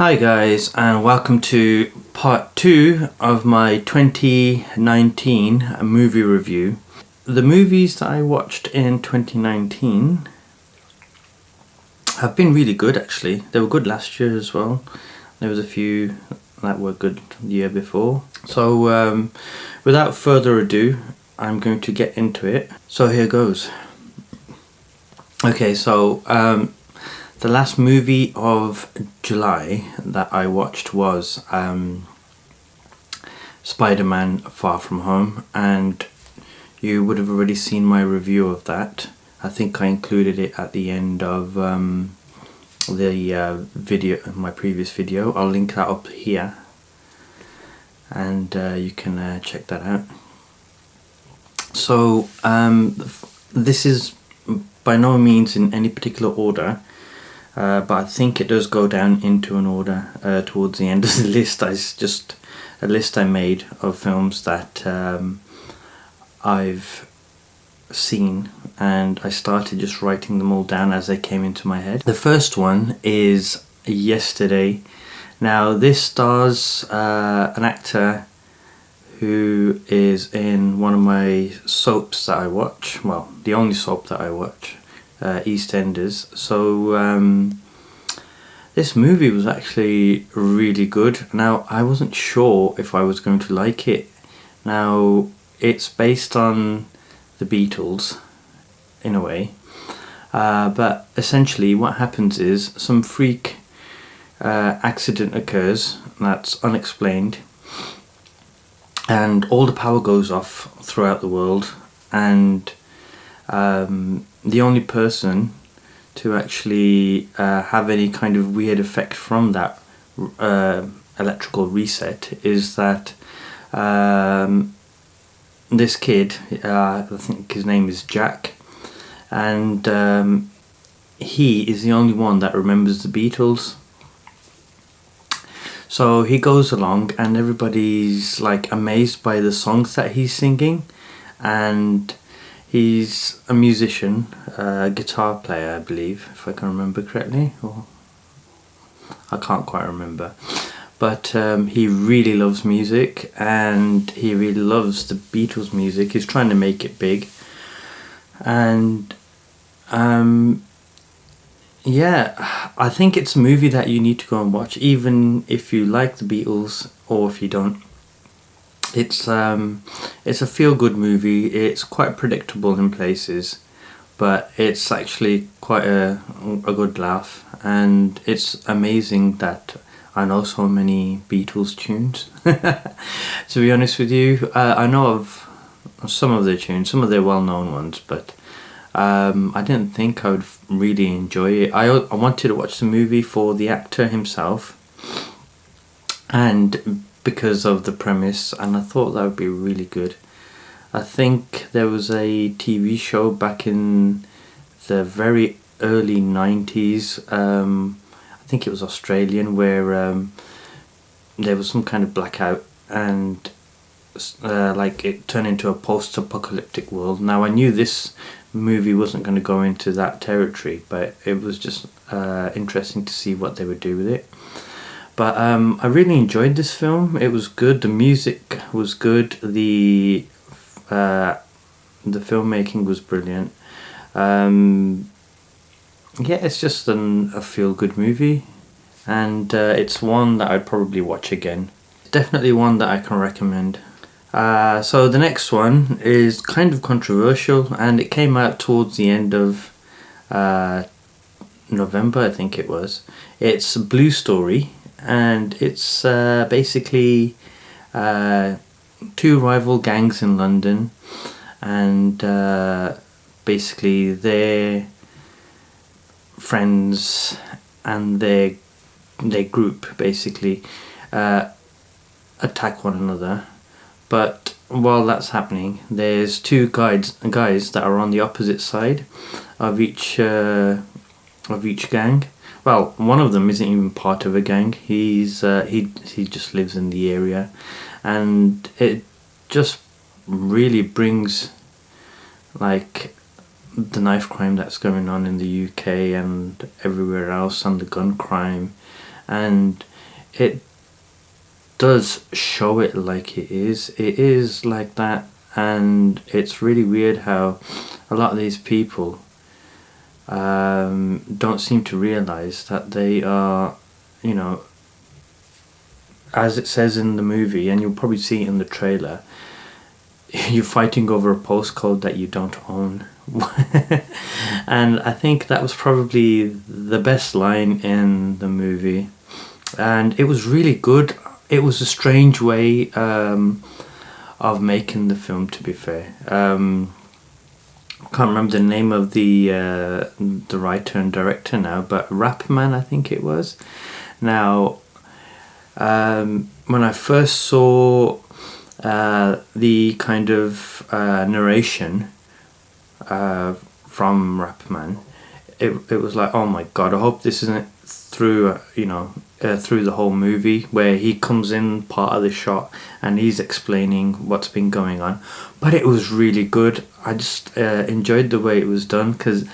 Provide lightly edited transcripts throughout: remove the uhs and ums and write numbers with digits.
Hi guys, and welcome to part 2 of my 2019 movie review. The movies that I watched in 2019 have been really good actually. They were good last year as well. There was a few that were good the year before. So without further ado, I'm going to get into it. So here goes. Okay, so the last movie of July that I watched was Spider-Man Far From Home, and you would have already seen my review of that. I think I included it at the end of the video, my previous video. I'll link that up here, and you can check that out. So this is by no means in any particular order. But I think it does go down into an order towards the end of the list. It's just a list I made of films that I've seen, and I started just writing them all down as they came into my head. The first one is Yesterday. Now this stars an actor who is in one of my soaps that I watch, well, the only soap that I watch, EastEnders. So this movie was actually really good. Now I wasn't sure if I was going to like it. Now it's based on the Beatles in a way, but essentially what happens is some freak accident occurs that's unexplained, and all the power goes off throughout the world, and the only person to actually have any kind of weird effect from that electrical reset is that this kid, I think his name is Jack, and he is the only one that remembers the Beatles. So he goes along and everybody's like amazed by the songs that he's singing, and he's a musician, a guitar player I believe, if I can remember correctly, or I can't quite remember, but he really loves music and he really loves the Beatles music. He's trying to make it big, and yeah, I think it's a movie that you need to go and watch, even if you like the Beatles or if you don't. It's a feel-good movie. It's quite predictable in places, but it's actually quite a good laugh, and it's amazing that I know so many Beatles tunes. To be honest with you, I know of some of their tunes, some of their well-known ones, but I didn't think I would really enjoy it. I wanted to watch the movie for the actor himself, and because of the premise, and I thought that would be really good. I think there was a TV show back in the very early 90s, I think it was Australian, where there was some kind of blackout, and like it turned into a post-apocalyptic world. Now I knew this movie wasn't going to go into that territory, but it was just interesting to see what they would do with it. But I really enjoyed this film. It was good. The music was good. The filmmaking was brilliant. Yeah, it's just a feel-good movie, and it's one that I'd probably watch again. Definitely one that I can recommend. So the next one is kind of controversial, and it came out towards the end of November, I think it was. It's Blue Story. And it's basically two rival gangs in London, and basically their friends and their group basically attack one another. But while that's happening, there's two guys that are on the opposite side of each gang. Well, one of them isn't even part of a gang. He just lives in the area, and it just really brings like the knife crime that's going on in the UK and everywhere else, and the gun crime, and it does show it like it is. It is like that, and it's really weird how a lot of these people don't seem to realize that they are, you know, as it says in the movie, and you'll probably see it in the trailer, you're fighting over a postcode that you don't own. And I think that was probably the best line in the movie, and it was really good. It was a strange way of making the film, to be fair. I can't remember the name of the writer and director now, but Rapman, I think it was. Now, when I first saw the kind of narration from Rapman, it was like, oh my god, I hope this isn't through through the whole movie, where he comes in part of the shot and he's explaining what's been going on. But it was really good. I just enjoyed the way it was done, because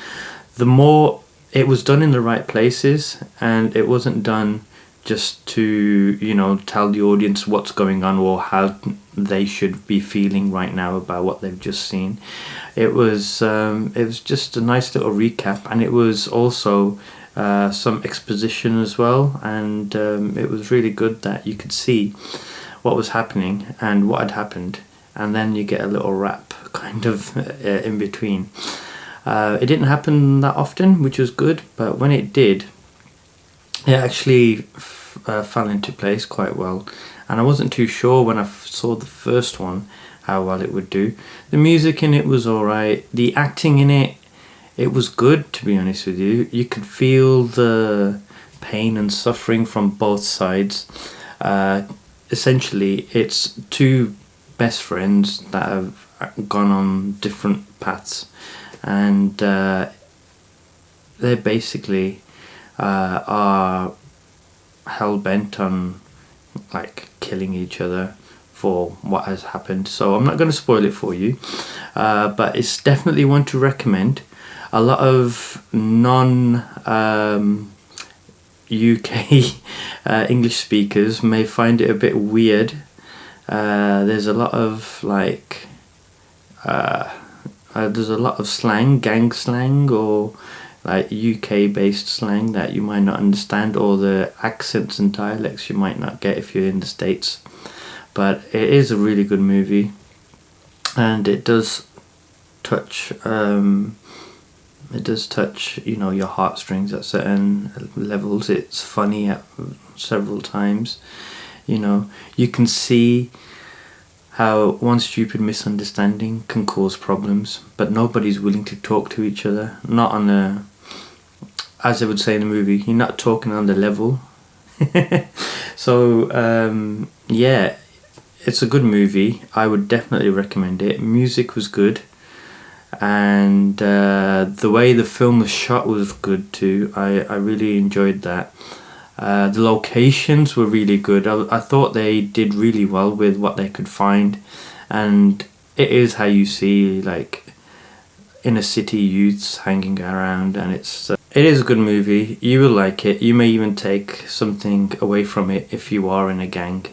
the more it was done in the right places, and it wasn't done just to, you know, tell the audience what's going on or how they should be feeling right now about what they've just seen. It was just a nice little recap, and it was also some exposition as well, and it was really good that you could see what was happening and what had happened, and then you get a little rap kind of in between. It didn't happen that often, which was good, but when it did, it actually fell into place quite well. And I wasn't too sure when I saw the first one how well it would do. The music in it was alright. The acting in it, it was good, to be honest with you. You could feel the pain and suffering from both sides. Essentially, it's two best friends that have gone on different paths, and they basically are hell-bent on like killing each other for what has happened. So I'm not going to spoil it for you, but it's definitely one to recommend. A lot of non-UK English speakers may find it a bit weird. There's a lot of like there's a lot of slang, gang slang, or like UK based slang that you might not understand, or the accents and dialects you might not get if you're in the States. But it is a really good movie, and it does touch you know, your heartstrings at certain levels. It's funny at several times. You know, you can see how one stupid misunderstanding can cause problems, but nobody's willing to talk to each other. Not on a, as they would say in the movie, you're not talking on the level. So yeah, it's a good movie. I would definitely recommend it. Music was good, and the way the film was shot was good too. I really enjoyed that. The locations were really good. I thought they did really well with what they could find, and it is how you see like inner city youths hanging around, and it is a good movie. You will like it. You may even take something away from it if you are in a gang.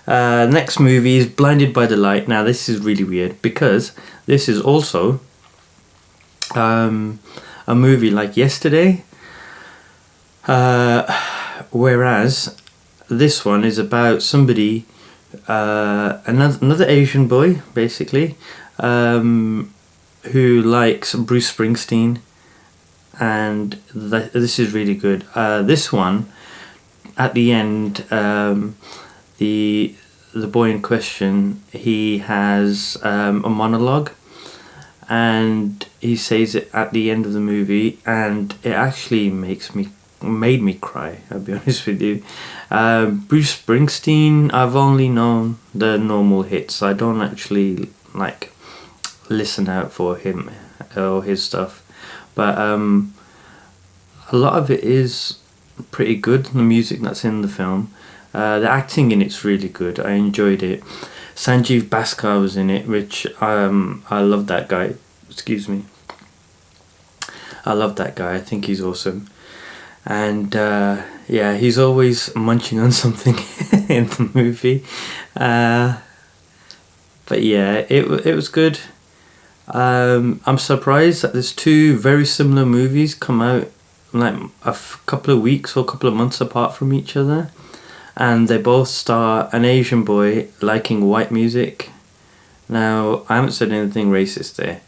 Next movie is Blinded by the Light. Now this is really weird, because this is also a movie like Yesterday, whereas this one is about somebody, another Asian boy basically, who likes Bruce Springsteen, and this is really good. This one, at the end, the boy in question, he has a monologue, and he says it at the end of the movie, and it actually made me cry, I'll be honest with you. Bruce Springsteen, I've only known the normal hits. I don't actually like listen out for him or his stuff, but a lot of it is pretty good, the music that's in the film. The acting in it's really good. I enjoyed it. Sanjeev Bhaskar was in it, which I love that guy. Excuse me. I love that guy. I think he's awesome. and yeah, he's always munching on something in the movie. But yeah, it was good. I'm surprised that there's two very similar movies come out like couple of weeks or couple of months apart from each other, and they both star an Asian boy liking white music. Now, I haven't said anything racist there.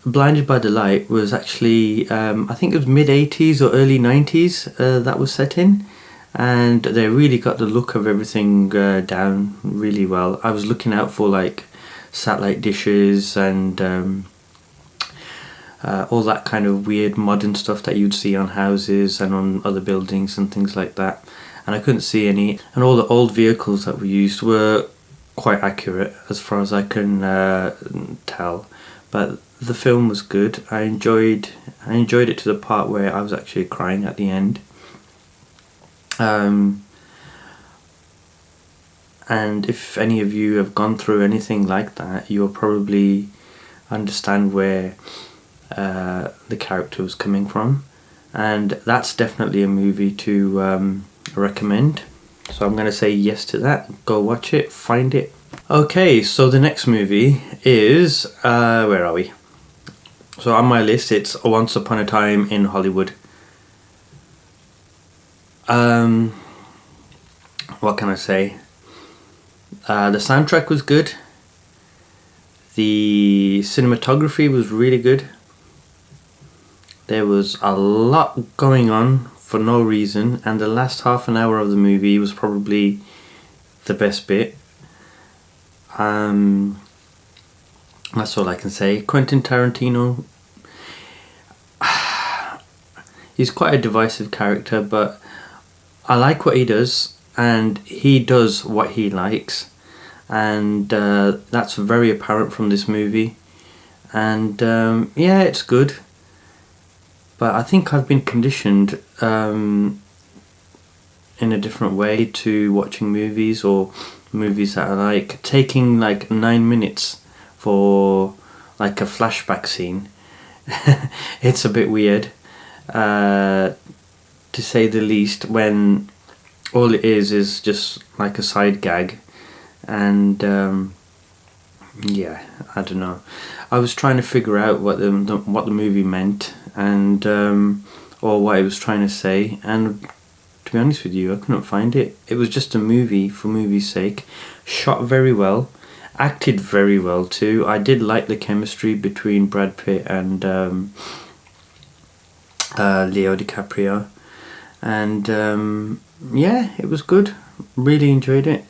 Blinded by the Light was actually, I think it was mid-80s or early 90s that was set in, and they really got the look of everything down really well. I was looking out for like satellite dishes and all that kind of weird modern stuff that you'd see on houses and on other buildings and things like that, and I couldn't see any. And all the old vehicles that were used were quite accurate as far as I can tell. But the film was good. I enjoyed it to the part where I was actually crying at the end. And if any of you have gone through anything like that, you'll probably understand where the character was coming from, and that's definitely a movie to recommend. So I'm going to say yes to that. Go watch it, find it. Okay, so the next movie is where are we? So on my list, it's Once Upon a Time in Hollywood. What can I say? The soundtrack was good. The cinematography was really good. There was a lot going on for no reason, and the last half an hour of the movie was probably the best bit. That's all I can say. Quentin Tarantino, he's quite a divisive character, but I like what he does, and he does what he likes, and that's very apparent from this movie. And yeah, it's good, but I think I've been conditioned in a different way to watching movies, or movies that are like taking like 9 minutes for like a flashback scene. It's a bit weird, to say the least, when all it is just like a side gag. And yeah, I don't know. I was trying to figure out what the movie meant, and or what it was trying to say, and to be honest with you, I couldn't find it. It was just a movie for movie's sake, shot very well, acted very well too. I did like the chemistry between Brad Pitt and Leo DiCaprio, and yeah, it was good. Really enjoyed it.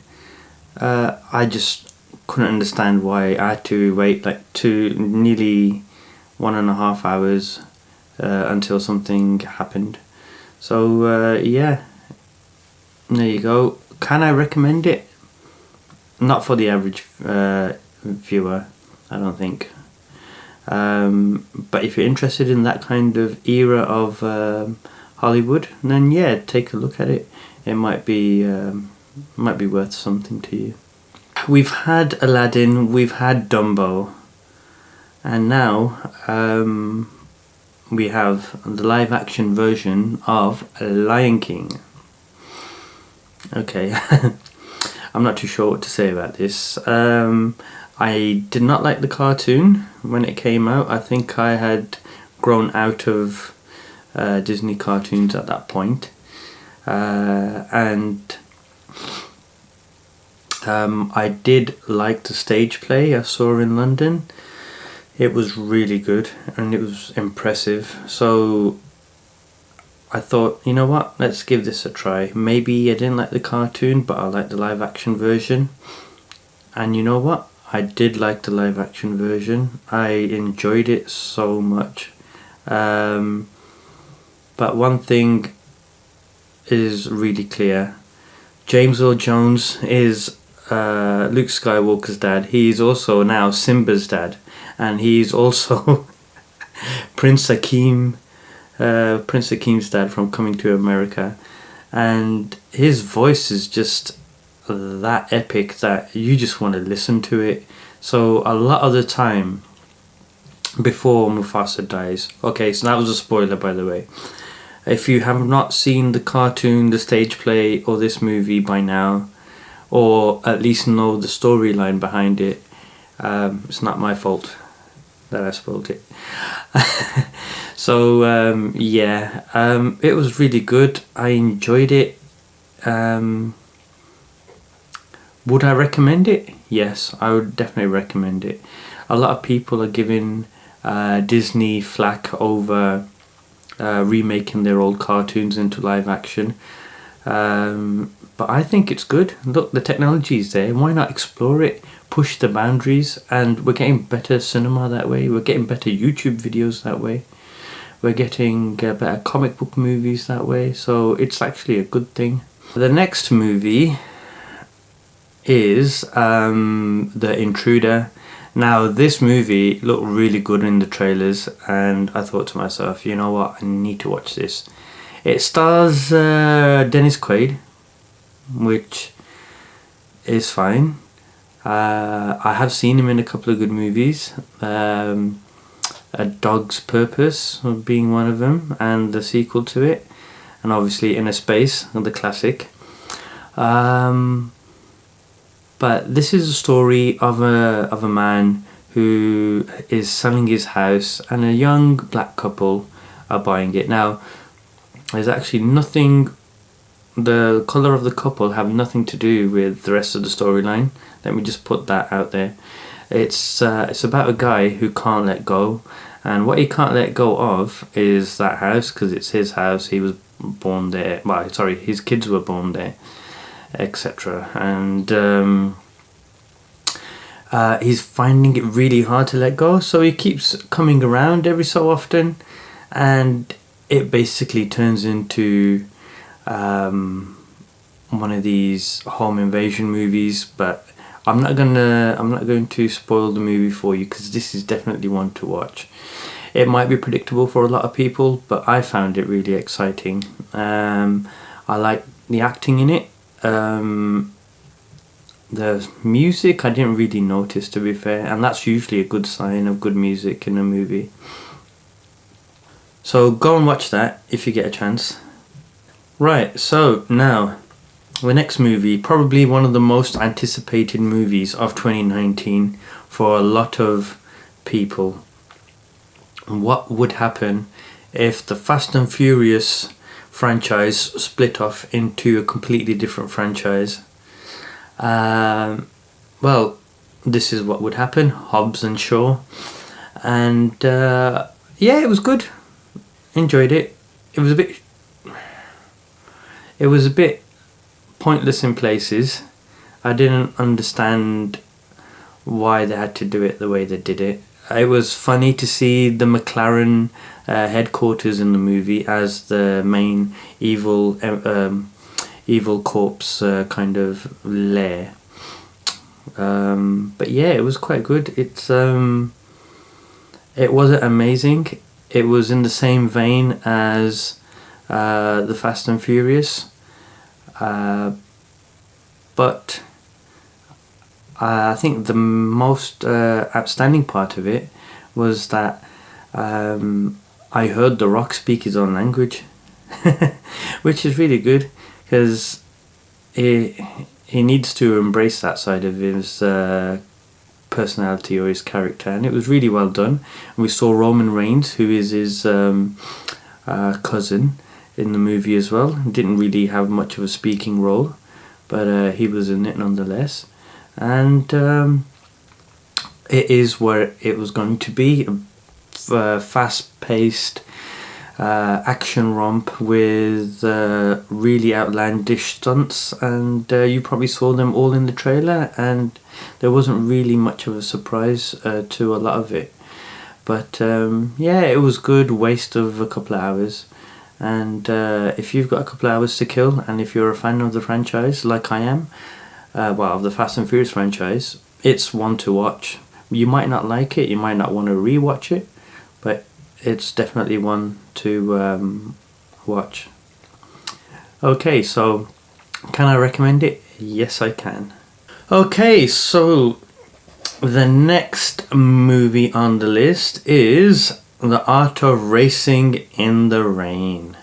I just couldn't understand why I had to wait like nearly 1.5 hours until something happened. So yeah, there you go. Can I recommend it? Not for the average viewer, I don't think. But if you're interested in that kind of era of Hollywood, then yeah, take a look at it. It might be worth something to you. We've had Aladdin, we've had Dumbo, and now we have the live action version of Lion King. Okay, I'm not too sure what to say about this. I did not like the cartoon when it came out. I think I had grown out of Disney cartoons at that point. And I did like the stage play I saw in London. It was really good and it was impressive. So I thought, you know what, let's give this a try. Maybe I didn't like the cartoon, but I like the live action version. And you know what? I did like the live action version. I enjoyed it so much. But one thing is really clear. James Earl Jones is Luke Skywalker's dad. He's also now Simba's dad, and he's also Prince Akeem's dad from Coming to America, and his voice is just that epic that you just want to listen to it. So a lot of the time before Mufasa dies, okay, so that was a spoiler by the way, If you have not seen the cartoon, the stage play, or this movie by now, or at least know the storyline behind it, it's not my fault that I spoiled it. So yeah, it was really good. I enjoyed it. Would I recommend it? Yes, I would definitely recommend it. A lot of people are giving Disney flack over remaking their old cartoons into live action. But I think it's good. Look, the technology is there. Why not explore it? Push the boundaries, and we're getting better cinema that way. We're getting better YouTube videos that way. We're getting better comic book movies that way. So it's actually a good thing. The next movie is The Intruder. Now this movie looked really good in the trailers, and I thought to myself, you know what, I need to watch this. It stars Dennis Quaid, which is fine. I have seen him in a couple of good movies. A Dog's Purpose being one of them, and the sequel to it, and obviously Inner Space, the classic. But this is a story of a man who is selling his house, and a young black couple are buying it. Now, there's actually nothing. The colour of the couple have nothing to do with the rest of the storyline. Let me just put that out there. It's about a guy who can't let go, and what he can't let go of is that house, because it's his house. He was born there. Well, sorry, his kids were born there, etc. And he's finding it really hard to let go, so he keeps coming around every so often, and it basically turns into one of these home invasion movies. But I'm not going to spoil the movie for you, because this is definitely one to watch. It might be predictable for a lot of people, but I found it really exciting. I like the acting in it. The music I didn't really notice, to be fair, and that's usually a good sign of good music in a movie. So go and watch that if you get a chance. Right, so now the next movie, probably one of the most anticipated movies of 2019 for a lot of people. What would happen if the Fast and Furious franchise split off into a completely different franchise? Well, this is what would happen. Hobbs and Shaw. And yeah, it was good. Enjoyed it. It was a bit pointless in places. I didn't understand why they had to do it the way they did it. It was funny to see the McLaren headquarters in the movie as the main evil corpse kind of lair. But yeah, it was quite good. It wasn't amazing. It was in the same vein as the Fast and Furious, but I think the most outstanding part of it was that I heard The Rock speak his own language, which is really good, because he needs to embrace that side of his personality or his character, and it was really well done. And we saw Roman Reigns, who is his cousin, in the movie as well. Didn't really have much of a speaking role, but he was in it nonetheless. And it is where it was going to be, a fast-paced action romp with really outlandish stunts, and you probably saw them all in the trailer, and there wasn't really much of a surprise to a lot of it. But yeah, it was good. Waste of a couple of hours. And if you've got a couple of hours to kill, and if you're a fan of the franchise like I am, of the Fast and Furious franchise, it's one to watch. You might not like it, you might not want to rewatch it, but it's definitely one to watch. Okay, so can I recommend it? Yes, I can. Okay, so the next movie on the list is The Art of Racing in the Rain.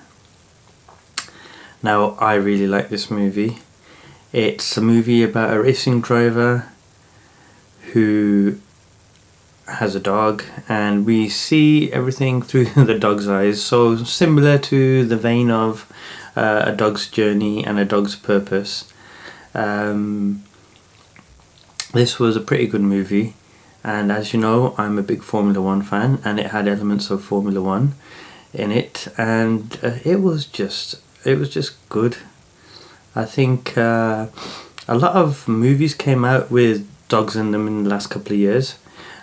Now, I really like this movie. It's a movie about a racing driver who has a dog, and we see everything through the dog's eyes, so similar to the vein of A Dog's Journey and A Dog's Purpose. This was a pretty good movie, and as you know, I'm a big Formula 1 fan, and it had elements of Formula 1 in it, and it was just good. I think a lot of movies came out with dogs in them in the last couple of years,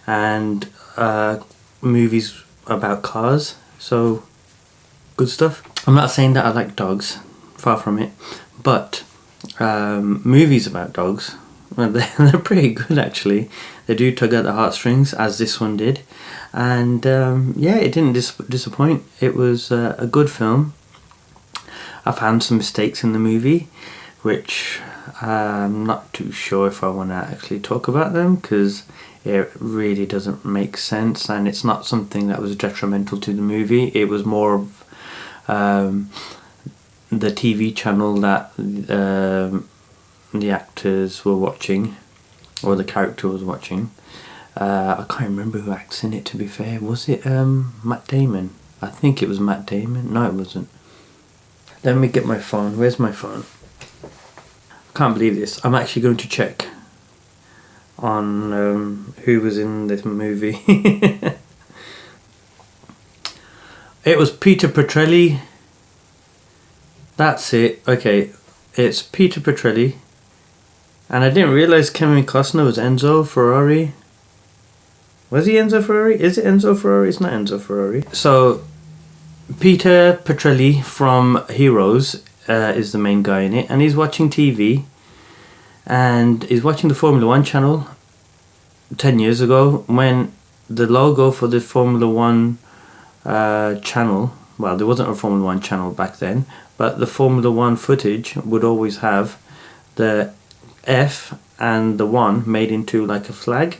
and movies about cars, so good stuff. I'm not saying that I like dogs, far from it, but movies about dogs, well, they're pretty good actually. They do tug at the heartstrings, as this one did, and yeah, it didn't disappoint. It was a good film. I found some mistakes in the movie, which I'm not too sure if I want to actually talk about them, because it really doesn't make sense, and it's not something that was detrimental to the movie. It was more of the TV channel that the actors were watching, or the character was watching. I can't remember who acts in it, to be fair. Was it Matt Damon? I think it was Matt Damon. No, it wasn't. Let me get my phone. Where's my phone? I can't believe this. I'm actually going to check on who was in this movie. It was Peter Petrelli. That's it. Okay, it's Peter Petrelli. And I didn't realise Kevin Costner was Enzo Ferrari. Was he Enzo Ferrari? Is it Enzo Ferrari? It's not Enzo Ferrari. So, Peter Petrelli from Heroes is the main guy in it, and he's watching TV, and he's watching the Formula 1 channel 10 years ago, when the logo for the Formula 1 channel, well, there wasn't a Formula 1 channel back then, but the Formula 1 footage would always have the F and the 1 made into like a flag.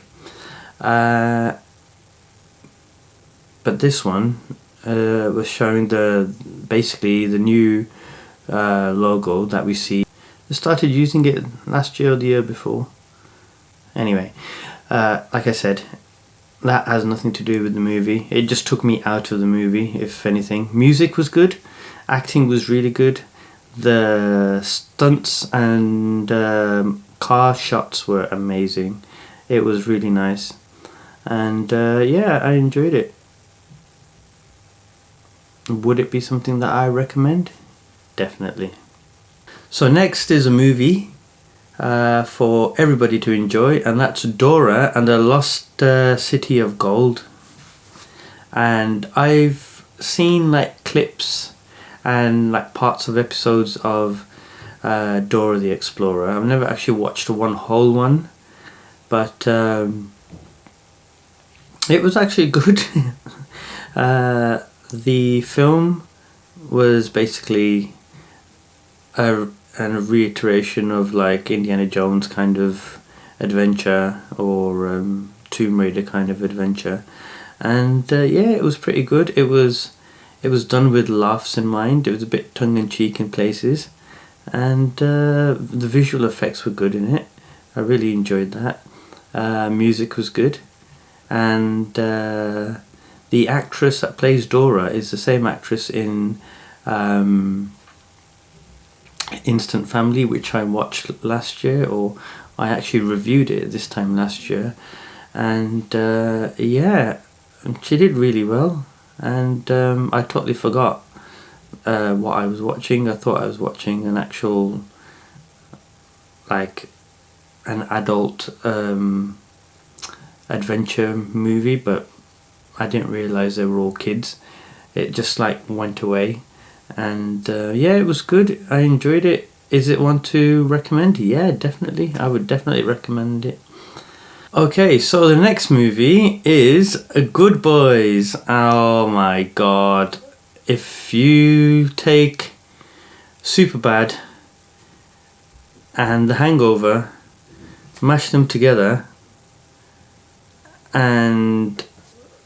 But this one was showing basically the new logo that we see. They started using it last year or the year before. Anyway, like I said, that has nothing to do with the movie. It just took me out of the movie, if anything. Music was good, acting was really good, the stunts and car shots were amazing. It was really nice, and yeah, I enjoyed it. Would it be something that I recommend? Definitely. So next is a movie for everybody to enjoy, and that's Dora and the Lost City of Gold. And I've seen like clips and like parts of episodes of Dora the Explorer. I've never actually watched one whole one, but it was actually good. The film was basically a reiteration of like Indiana Jones kind of adventure, or Tomb Raider kind of adventure, and yeah, it was pretty good. It was done with laughs in mind. It was a bit tongue-in-cheek in places, and the visual effects were good in it. I really enjoyed that. Music was good, and the actress that plays Dora is the same actress in Instant Family, which I watched last year, or I actually reviewed it this time last year, and yeah, she did really well, and I totally forgot what I was watching. I thought I was watching an actual, like, an adult adventure movie, but I didn't realise they were all kids. It just like went away, and yeah, it was good. I enjoyed it. Is it one to recommend? Yeah, definitely. I would definitely recommend it. Okay, so the next movie is Good Boys. Oh my god. If you take Superbad and The Hangover, mash them together, and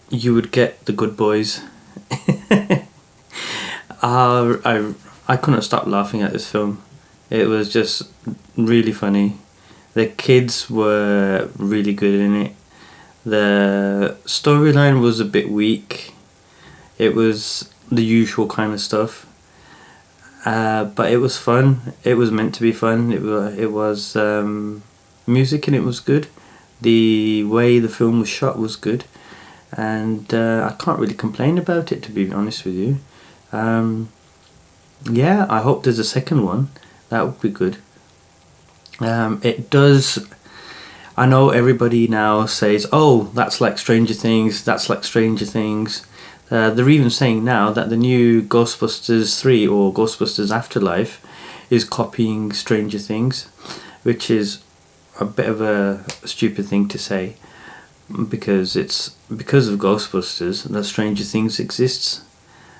you would get The Good Boys. I I couldn't stop laughing at this film. It was just really funny. The kids were really good in it. The storyline was a bit weak. It was the usual kind of stuff. But it was fun. It was meant to be fun. It was music, and it was good. The way the film was shot was good, and I can't really complain about it, to be honest with you. Yeah, I hope there's a second one. That would be good. It does. I know everybody now says, "Oh, that's like Stranger Things. That's like Stranger Things." They're even saying now that the new Ghostbusters 3 or Ghostbusters Afterlife is copying Stranger Things, which is a bit of a stupid thing to say, because it's because of Ghostbusters that Stranger Things exists,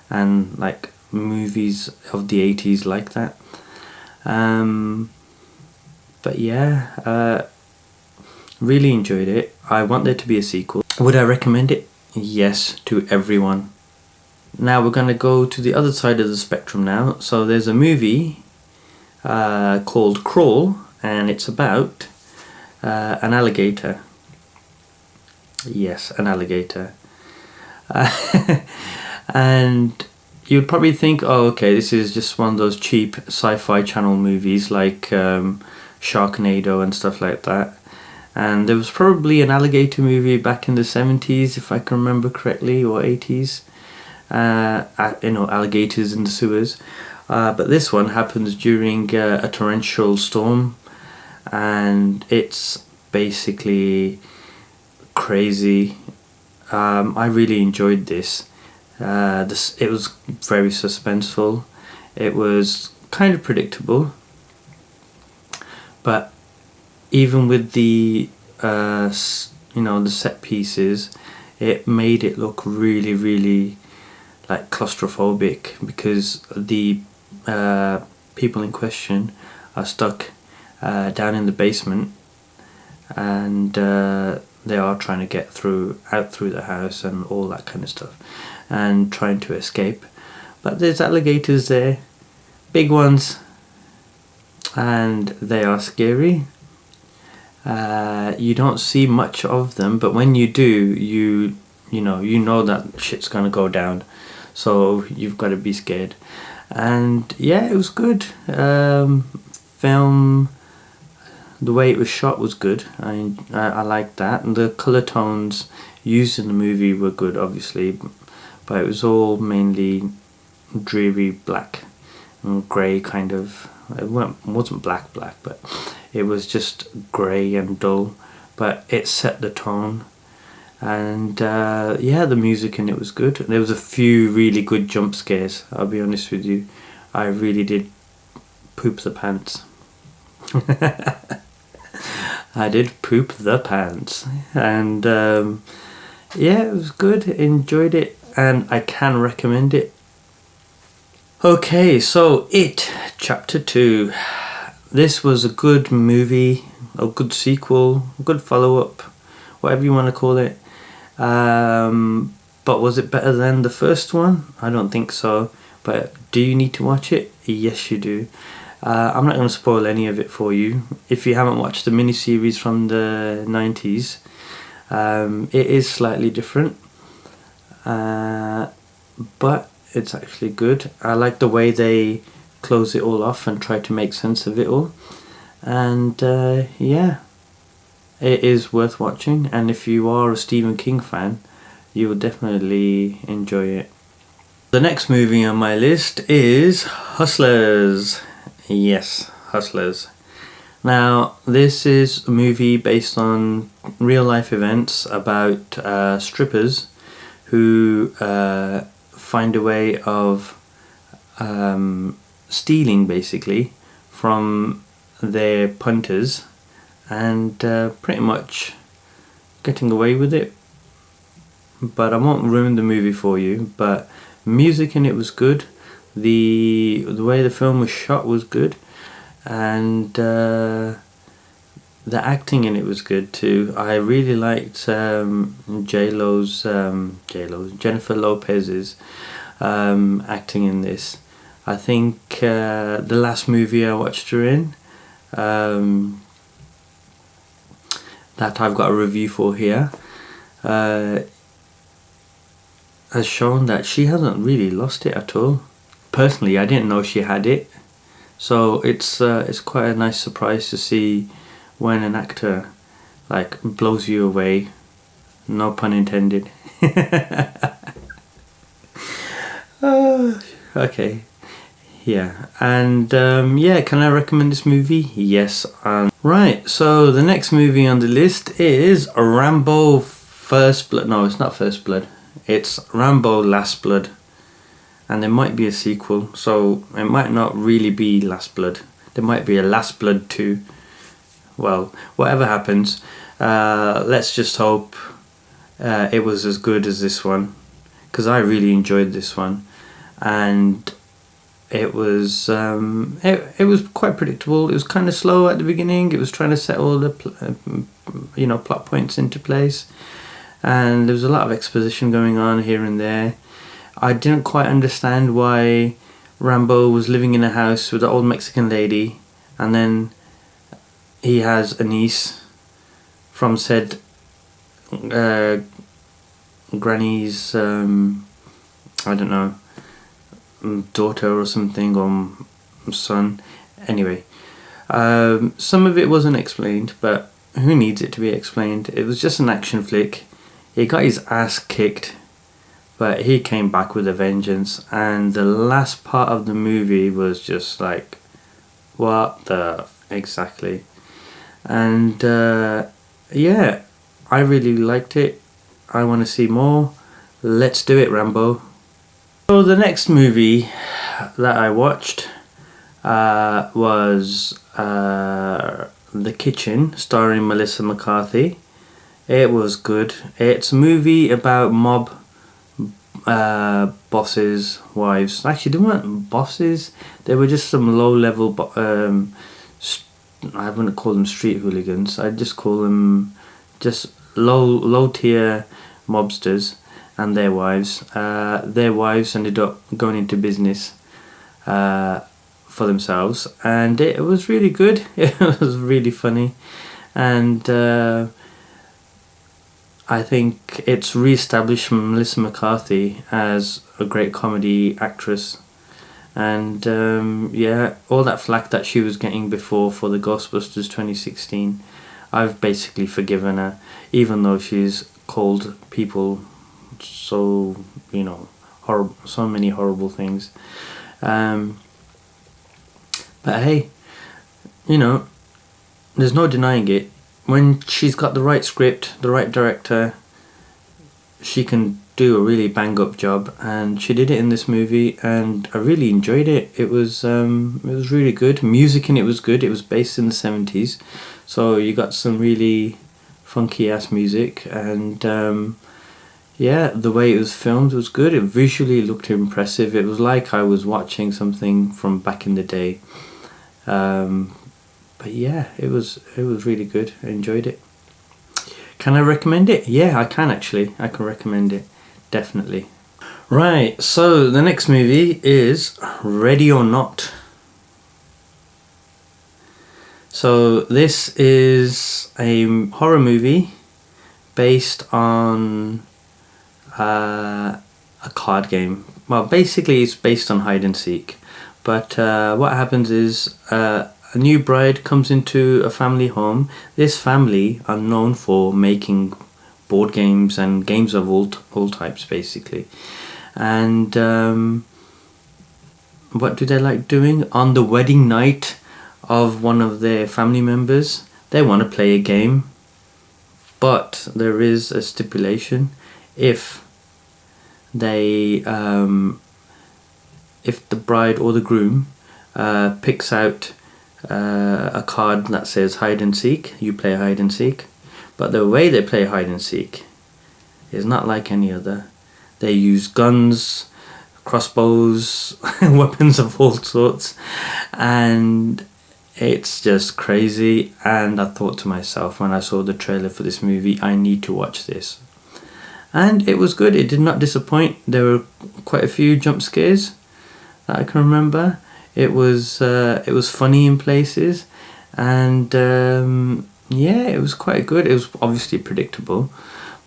and like movies of the 80s like that. But yeah, really enjoyed it. I want there to be a sequel. Would I recommend it? Yes, to everyone. Now we're going to go to the other side of the spectrum now. So there's a movie called Crawl, and it's about an alligator. Yes, an alligator. And you'd probably think, oh, okay, this is just one of those cheap sci-fi channel movies like Sharknado and stuff like that. And there was probably an alligator movie back in the 70s, if I can remember correctly, or 80s. Alligators in the sewers. But this one happens during a torrential storm, and it's basically crazy. I really enjoyed this. It was very suspenseful. It was kind of predictable, but even with the the set pieces, it made it look really, really like claustrophobic, because the people in question are stuck down in the basement, and they are trying to get out through the house and all that kind of stuff, and trying to escape. But there's alligators there, big ones, and they are scary. You don't see much of them, but when you do, you know that shit's gonna go down, so you've got to be scared. And yeah, it was good. Film, the way it was shot was good. I liked that, and the color tones used in the movie were good, obviously, but it was all mainly dreary black and grey kind of. It wasn't black, but it was just grey and dull, but it set the tone. And yeah, the music in it was good. There was a few really good jump scares, I'll be honest with you. I really did poop the pants. I did poop the pants. And yeah, it was good, enjoyed it, and I can recommend it. Okay, so It Chapter 2. This was a good movie, a good sequel, a good follow-up, whatever you want to call it. But was it better than the first one? I don't think so. But do you need to watch it? Yes, you do. I'm not going to spoil any of it for you. If you haven't watched the miniseries from the 90s, it is slightly different. But it's actually good. I like the way they close it all off and try to make sense of it all. And yeah, it is worth watching. And if you are a Stephen King fan, you will definitely enjoy it. The next movie on my list is Hustlers. Yes, Hustlers. Now, this is a movie based on real life events about strippers who find a way of stealing, basically, from their punters, and pretty much getting away with it. But I won't ruin the movie for you. But music in it was good. The way the film was shot was good, and the acting in it was good too. I really liked Jennifer Lopez's acting in this. I think the last movie I watched her in, that I've got a review for here, has shown that she hasn't really lost it at all. Personally, I didn't know she had it, so it's quite a nice surprise to see when an actor like blows you away. No pun intended. Okay. Yeah, and yeah, can I recommend this movie? Yes. Right, so the next movie on the list is Rambo First Blood. No, it's not First Blood. It's Rambo Last Blood. And there might be a sequel, so it might not really be Last Blood. There might be a Last Blood 2. Well, whatever happens, let's just hope it was as good as this one, because I really enjoyed this one. And it was quite predictable. It was kind of slow at the beginning. It was trying to set all the plot points into place, and there was a lot of exposition going on here and there. I didn't quite understand why Rambo was living in a house with an old Mexican lady, and then he has a niece from said granny's I don't know, daughter or something, or son. Anyway, some of it wasn't explained, but who needs it to be explained? It was just an action flick. He got his ass kicked, but he came back with a vengeance, and the last part of the movie was just like, what the exactly? And yeah, I really liked it. I want to see more. Let's do it, Rambo. So the next movie that I watched was The Kitchen, starring Melissa McCarthy. It was good. It's a movie about mob bosses' wives. Actually, they weren't bosses. They were just some low-level, I wouldn't call them street hooligans. I'd just call them just low-tier mobsters and their wives. Their wives ended up going into business for themselves, and it was really good. It was really funny, and I think it's re-established Melissa McCarthy as a great comedy actress. And yeah, all that flack that she was getting before for the Ghostbusters 2016, I've basically forgiven her, even though she's called people so, horrible, so many horrible things. But hey, there's no denying it. When she's got the right script, the right director, she can do a really bang up job, and she did it in this movie, and I really enjoyed it. It was really good. Music in it was good. It was based in the 70s, so you got some really funky ass music, and yeah, the way it was filmed was good. It visually looked impressive. It was like I was watching something from back in the day. But yeah, it was really good. I enjoyed it. Can I recommend it? Yeah, I can actually. I can recommend it. Definitely. Right, so the next movie is Ready or Not. So this is a horror movie based on a card game. Well, basically it's based on hide and seek. But what happens is a new bride comes into a family home. This family are known for making board games and games of all types, basically. And what do they like doing? On the wedding night of one of their family members, they want to play a game. But there is a stipulation. If they if the bride or the groom picks out a card that says hide and seek, you play hide and seek. But the way they play hide and seek is not like any other. They use guns, crossbows, weapons of all sorts, and it's just crazy. And I thought to myself when I saw the trailer for this movie, I need to watch this. And it was good. It did not disappoint. There were quite a few jump scares. that I can remember. It was funny in places, and yeah, it was quite good. It was obviously predictable,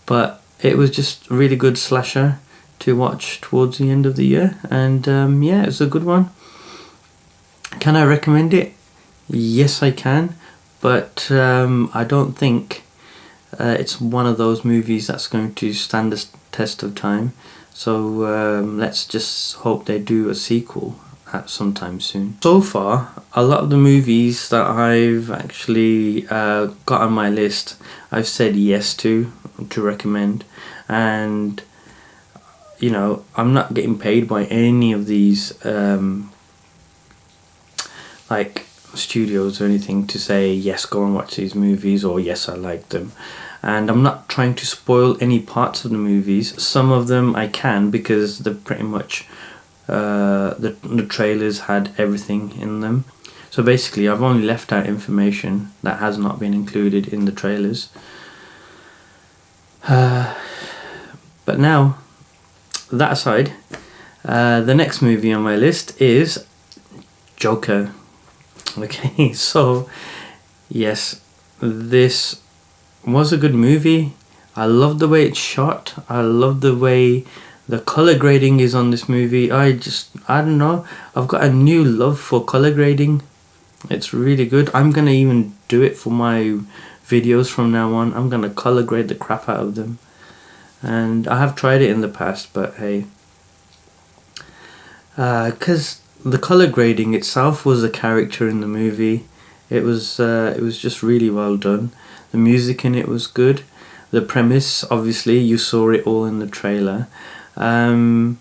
but it was just a really good slasher to watch towards the end of the year, and yeah, it was a good one. Can I recommend it? Yes, I can, but I don't think it's one of those movies that's going to stand the test of time. So let's just hope they do a sequel at sometime soon. So far, a lot of the movies that I've actually got on my list, I've said yes to recommend, and you know, I'm not getting paid by any of these like studios or anything to say yes, go and watch these movies, or yes, I like them. And I'm not trying to spoil any parts of the movies. Some of them I can, because they're pretty much the trailers had everything in them. So basically I've only left out information that has not been included in the trailers. But now, that aside, the next movie on my list is Joker. Okay, so yes, this was a good movie. I love the way it's shot. I love the way the color grading is on this movie. I don't know, I've got a new love for color grading. It's really good. I'm gonna even do it for my videos from now on. I'm gonna color grade the crap out of them, and I have tried it in the past, but hey, because the color grading itself was a character in the movie. It was just really well done. The music in it was good. The premise, obviously, you saw it all in the trailer. Did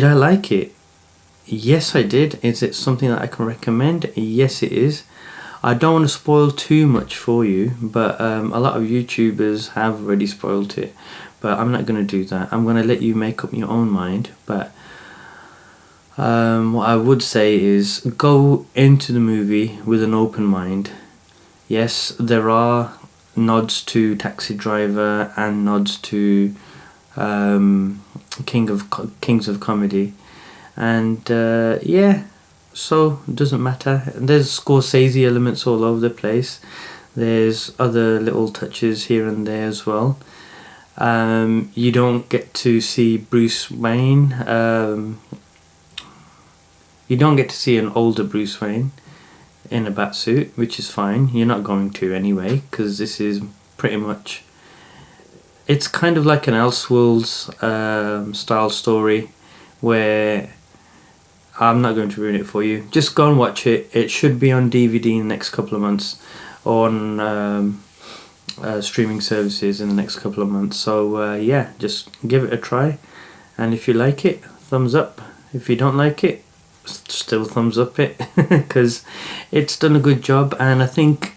I like it? Yes, I did. Is it something that I can recommend? Yes, it is. I don't want to spoil too much for you, but a lot of YouTubers have already spoiled it. But I'm not going to do that. I'm going to let you make up your own mind. But what I would say is go into the movie with an open mind. Yes, there are nods to Taxi Driver and nods to Kings of Comedy, and yeah, so it doesn't matter. There's Scorsese elements all over the place. There's other little touches here and there as well. You don't get to see Bruce Wayne. You don't get to see an older Bruce Wayne in a batsuit, which is fine. You're not going to anyway, because this is pretty much, it's kind of like an Elseworlds style story, where I'm not going to ruin it for you. Just go and watch it. It should be on DVD in the next couple of months, on streaming services in the next couple of months. So yeah, just give it a try, and if you like it, thumbs up. If you don't like it, still thumbs up it, because it's done a good job. And I think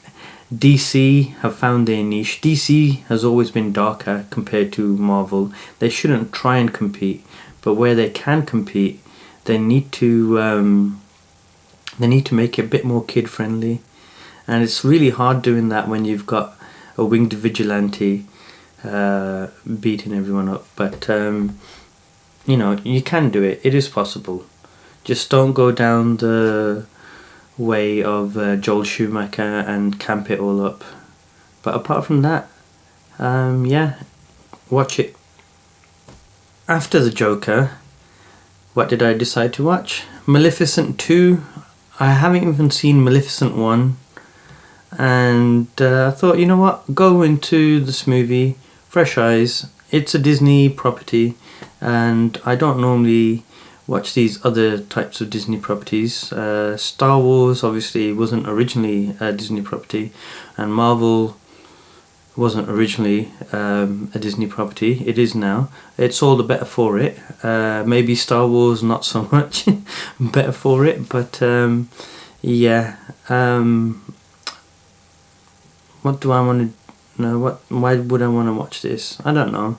DC have found their niche. DC has always been darker compared to Marvel. They shouldn't try and compete, but where they can compete, they need to make it a bit more kid friendly. And it's really hard doing that when you've got a winged vigilante beating everyone up. But you know, you can do it. It is possible. Just don't go down the way of Joel Schumacher and camp it all up. But apart from that, yeah, watch it. After the Joker, what did I decide to watch? Maleficent 2. I haven't even seen Maleficent 1. And I thought, you know what, go into this movie, fresh eyes. It's a Disney property, and I don't normally watch these other types of Disney properties. Star Wars obviously wasn't originally a Disney property, and Marvel wasn't originally a Disney property. It is now. It's all the better for it. Maybe Star Wars not so much better for it, but yeah. What do I want to know? Why would I want to watch this? I don't know.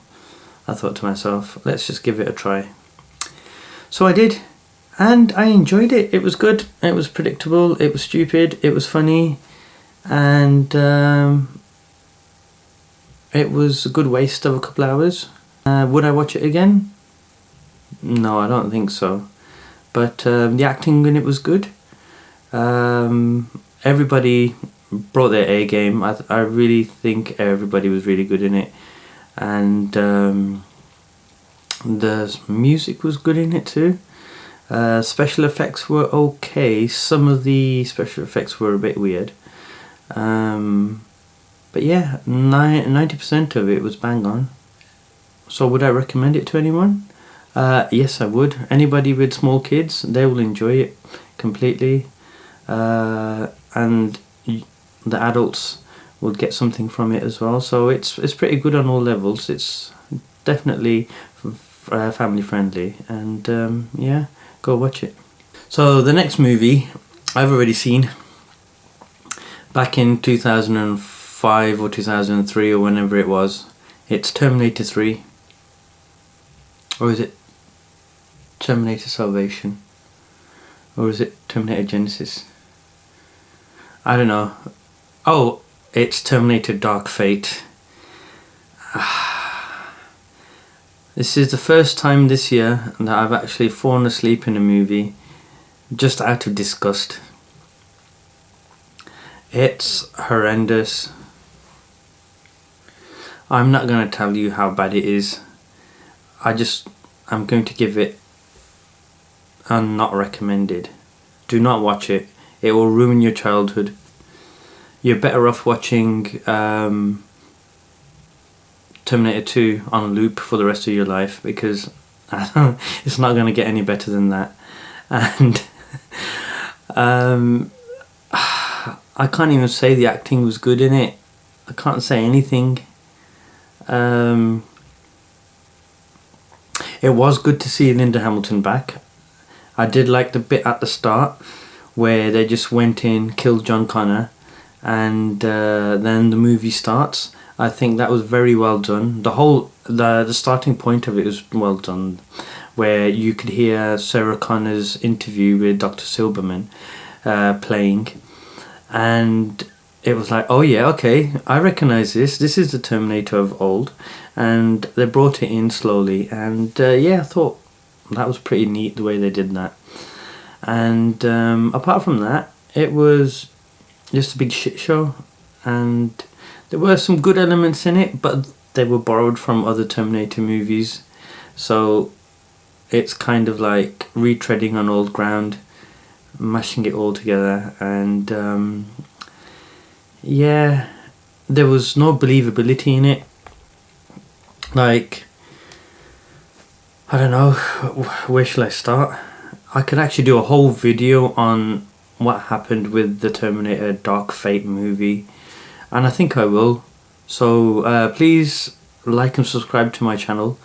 I thought to myself, let's just give it a try. So I did, and I enjoyed it. It was good. It was predictable. It was stupid. It was funny, and it was a good waste of a couple hours. Would I watch it again? No, I don't think so. but the acting in it was good. Everybody brought their A game. I really think everybody was really good in it, and the music was good in it too. Special effects were okay. Some of the special effects were a bit weird, but yeah, 90% of it was bang on. So would I recommend it to anyone? Yes, I would. Anybody with small kids, they will enjoy it completely, and the adults will get something from it as well. So it's pretty good on all levels. It's definitely family friendly, and yeah, go watch it. So the next movie I've already seen back in 2005 or 2003 or whenever it was. It's Terminator 3. Or is it Terminator Salvation? Or is it Terminator Genesis? I don't know. Oh, it's Terminator Dark Fate. This is the first time this year that I've actually fallen asleep in a movie just out of disgust. It's horrendous. I'm not going to tell you how bad it is. I'm going to give it a not recommended. Do not watch it. It will ruin your childhood. You're better off watching Terminator 2 on loop for the rest of your life, because it's not going to get any better than that. And I can't even say the acting was good in it. I can't say anything. It was good to see Linda Hamilton back. I did like the bit at the start where they just went in, killed John Connor, and then the movie starts. I think that was very well done. The starting point of it was well done, where you could hear Sarah Connor's interview with Dr. Silberman playing, and it was like, oh yeah, okay, I recognise this. This is the Terminator of old, and they brought it in slowly, and yeah, I thought that was pretty neat the way they did that. And apart from that, it was just a big shit show, and there were some good elements in it, but they were borrowed from other Terminator movies, so it's kind of like retreading on old ground, mashing it all together, and yeah, there was no believability in it. Like, I don't know, where shall I start? I could actually do a whole video on what happened with the Terminator Dark Fate movie, and I think I will. So please like and subscribe to my channel,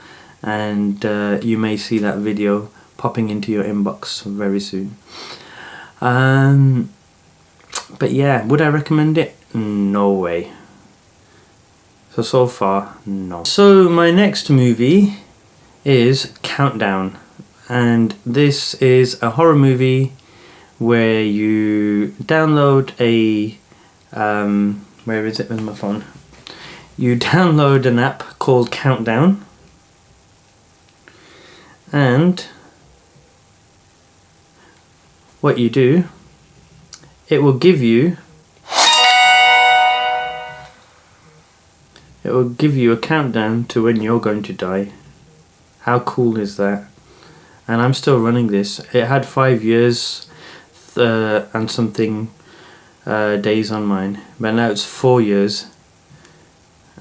and you may see that video popping into your inbox very soon. But yeah, would I recommend it? No way. So far, no. So my next movie is Countdown, and this is a horror movie where you download a where is it with my phone? You download an app called Countdown, and what you do, it will give you a countdown to when you're going to die. How cool is that? And I'm still running this. It had 5 years and something days on mine, but now it's 4 years,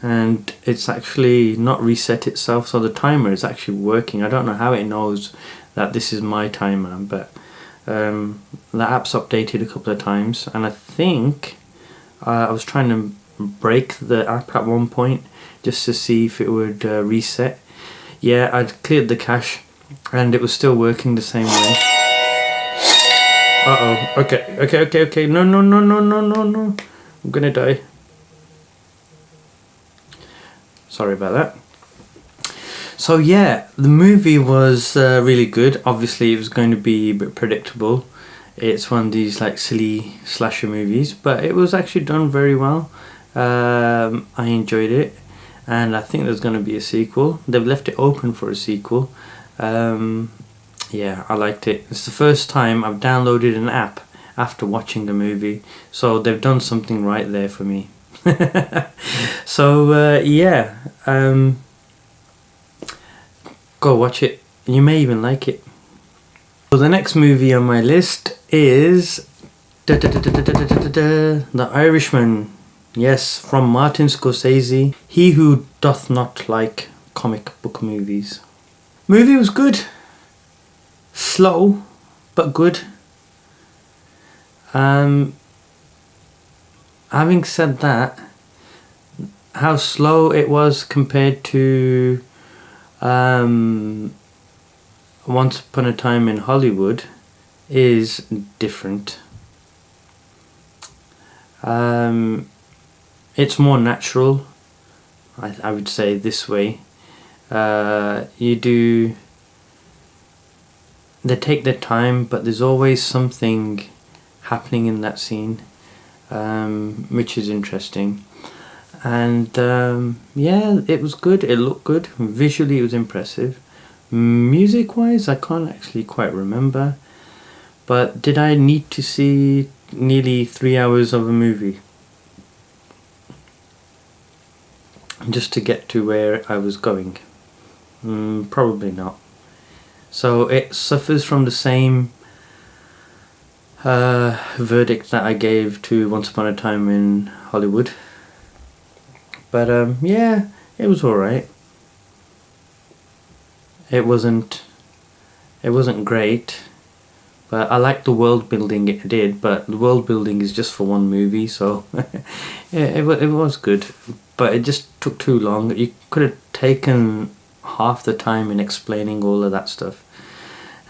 and it's actually not reset itself, so the timer is actually working. I don't know how it knows that this is my timer, but the app's updated a couple of times, and I think I was trying to break the app at one point just to see if it would reset. Yeah, I'd cleared the cache and it was still working the same way. Okay. No. I'm gonna die. Sorry about that. So yeah, the movie was really good. Obviously it was going to be a bit predictable. It's one of these like silly slasher movies, but it was actually done very well. I enjoyed it, and I think there's going to be a sequel. They've left it open for a sequel. yeah, I liked it. It's the first time I've downloaded an app after watching the movie, so they've done something right there for me. So yeah, go watch it. You may even like it. So the next movie on my list is The Irishman. Yes, from Martin Scorsese. He who doth not like comic book movies. Movie was good. Slow, but good. Having said that, how slow it was compared to Once Upon a Time in Hollywood is different. It's more natural, I would say, this way. They take their time, but there's always something happening in that scene, which is interesting. And yeah, it was good. It looked good. Visually, it was impressive. Music wise, I can't actually quite remember, but did I need to see nearly 3 hours of a movie just to get to where I was going? Probably not. So it suffers from the same verdict that I gave to Once Upon a Time in Hollywood. But yeah, it was alright. It wasn't great, but I liked the world building it did. But the world building is just for one movie, so yeah, it was good. But it just took too long. You could have taken half the time in explaining all of that stuff.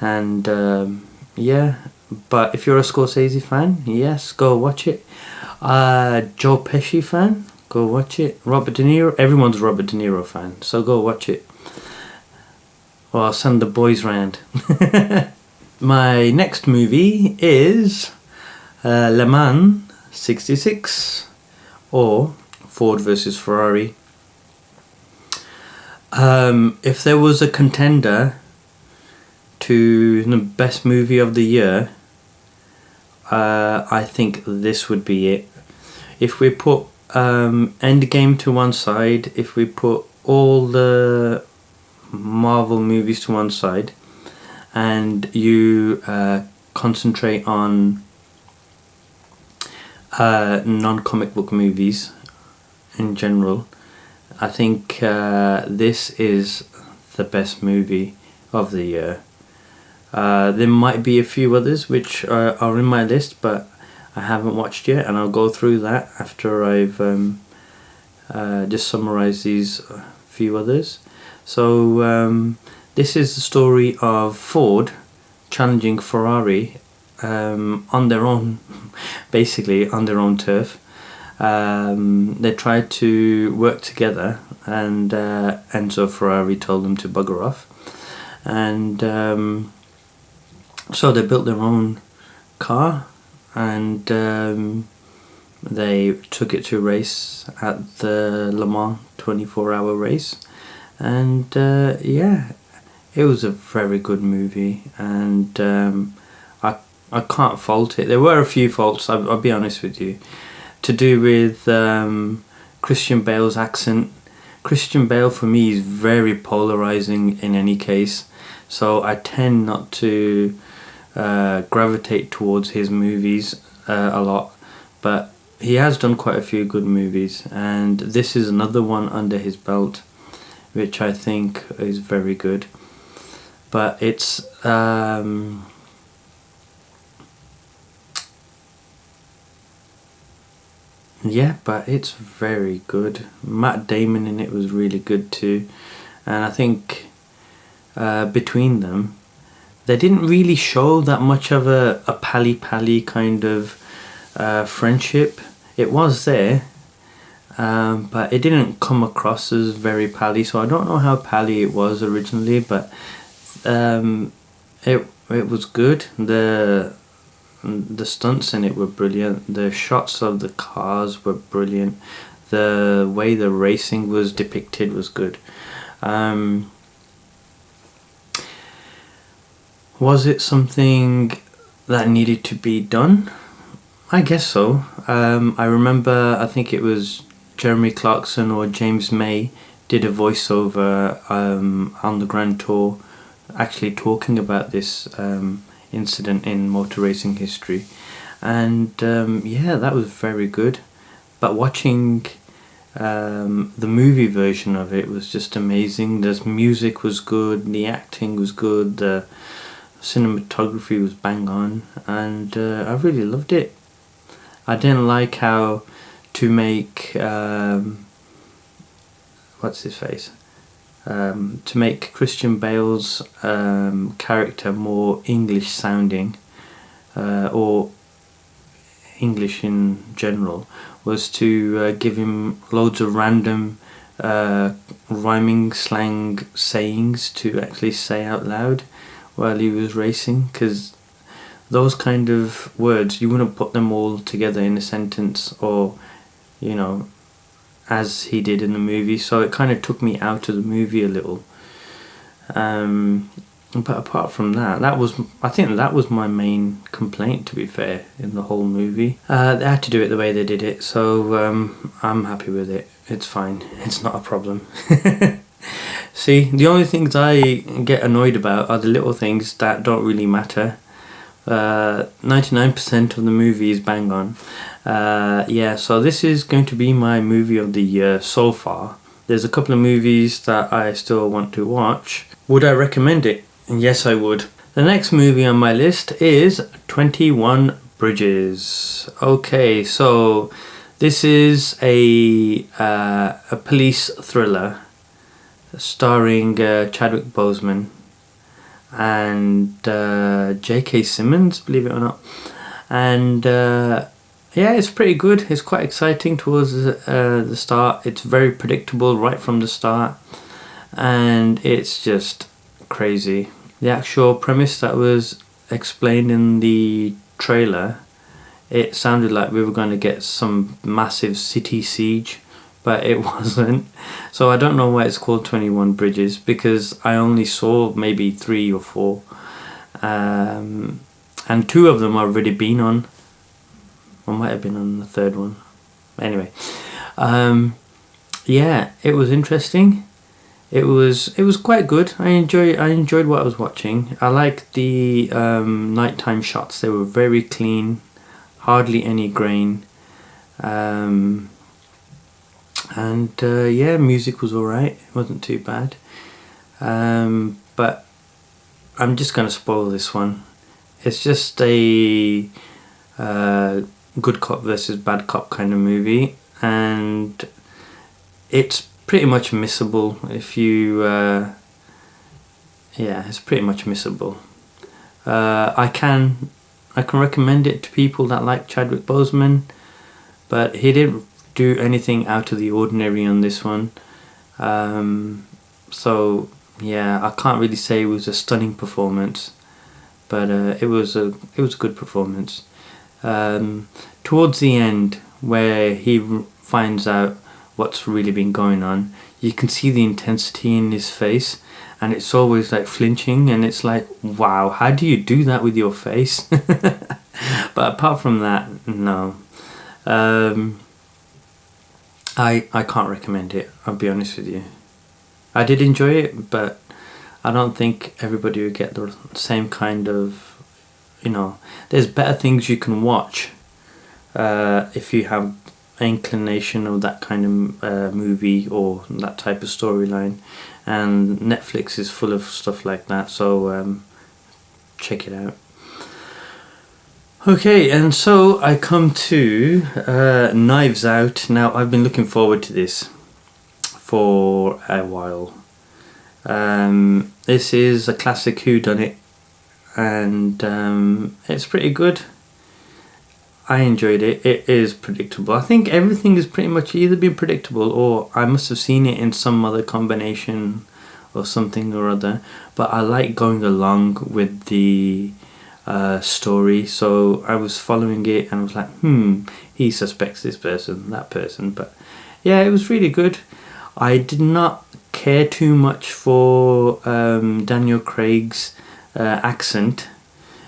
And yeah, but if you're a Scorsese fan, yes, go watch it. Joe Pesci fan, go watch it. Robert De Niro, everyone's a Robert De Niro fan, so go watch it. Or I'll send the boys round. My next movie is Le Mans 66, or Ford versus Ferrari. If there was a contender to the best movie of the year, I think this would be it. If we put Endgame to one side, if we put all the Marvel movies to one side, and you concentrate on non-comic book movies in general, I think this is the best movie of the year. There might be a few others which are in my list, but I haven't watched yet, and I'll go through that after I've just summarised these few others. So this is the story of Ford challenging Ferrari on their own, basically on their own turf. They tried to work together, and Enzo Ferrari told them to bugger off, and so they built their own car, and they took it to race at the Le Mans 24-hour race, and yeah, it was a very good movie, and I can't fault it. There were a few faults, I'll be honest with you, to do with Christian Bale's accent. Christian Bale for me is very polarizing in any case, so I tend not to gravitate towards his movies a lot, but he has done quite a few good movies, and this is another one under his belt which I think is very good. But it's yeah, but it's very good. Matt Damon in it was really good too, and I think between them they didn't really show that much of a pally-pally kind of friendship. It was there, but it didn't come across as very pally, so I don't know how pally it was originally, but it was good. The stunts in it were brilliant. The shots of the cars were brilliant. The way the racing was depicted was good. Was it something that needed to be done? I guess so. I remember, I think it was Jeremy Clarkson or James May did a voiceover on the Grand Tour, actually talking about this incident in motor racing history, and yeah, that was very good. But watching the movie version of it was just amazing. The music was good, the acting was good, the cinematography was bang on, and I really loved it. I didn't like how to make what's his face, to make Christian Bale's character more English sounding, or English in general, was to give him loads of random rhyming slang sayings to actually say out loud while he was racing, because those kind of words, you wouldn't put them all together in a sentence, or you know, as he did in the movie. So it kind of took me out of the movie a little. But apart from that, I think that was my main complaint, to be fair, in the whole movie. They had to do it the way they did it, so I'm happy with it. It's fine. It's not a problem. See, the only things I get annoyed about are the little things that don't really matter. 99% of the movie is bang on. Yeah, so this is going to be my movie of the year so far. There's a couple of movies that I still want to watch. Would I recommend it? Yes, I would. The next movie on my list is 21 Bridges. Okay, so this is a police thriller starring Chadwick Boseman and J.K. Simmons, believe it or not. And yeah, it's pretty good. It's quite exciting towards the start. It's very predictable right from the start, and it's just crazy. The actual premise that was explained in the trailer, it sounded like we were going to get some massive city siege, but it wasn't. So I don't know why it's called 21 Bridges, because I only saw maybe 3 or 4, and 2 of them I've already been on. I might have been on the 3rd one. Anyway, yeah, it was interesting. It was quite good. I enjoyed what I was watching. I liked the nighttime shots. They were very clean, hardly any grain. And yeah, music was alright. It wasn't too bad. But I'm just gonna spoil this one. It's just a good cop versus bad cop kind of movie, and it's pretty much missable if you yeah, it's pretty much missable. I can recommend it to people that like Chadwick Boseman, but he didn't do anything out of the ordinary on this one. So yeah, I can't really say it was a stunning performance, but it was a good performance. Towards the end, where he finds out what's really been going on, you can see the intensity in his face, and it's always like flinching, and it's like, wow, how do you do that with your face? But apart from that, no. I can't recommend it, I'll be honest with you. I did enjoy it, but I don't think everybody would get the same kind of, you know, there's better things you can watch if you have an inclination of that kind of movie or that type of storyline, and Netflix is full of stuff like that, so check it out. Okay, and so I come to Knives Out. Now, I've been looking forward to this for a while. This is a classic whodunit, and it's pretty good. I enjoyed it. It is predictable. I think everything has pretty much either been predictable, or I must have seen it in some other combination or something or other. But I like going along with the story, so I was following it and I was like, he suspects this person, that person. But yeah, it was really good. I did not care too much for Daniel Craig's accent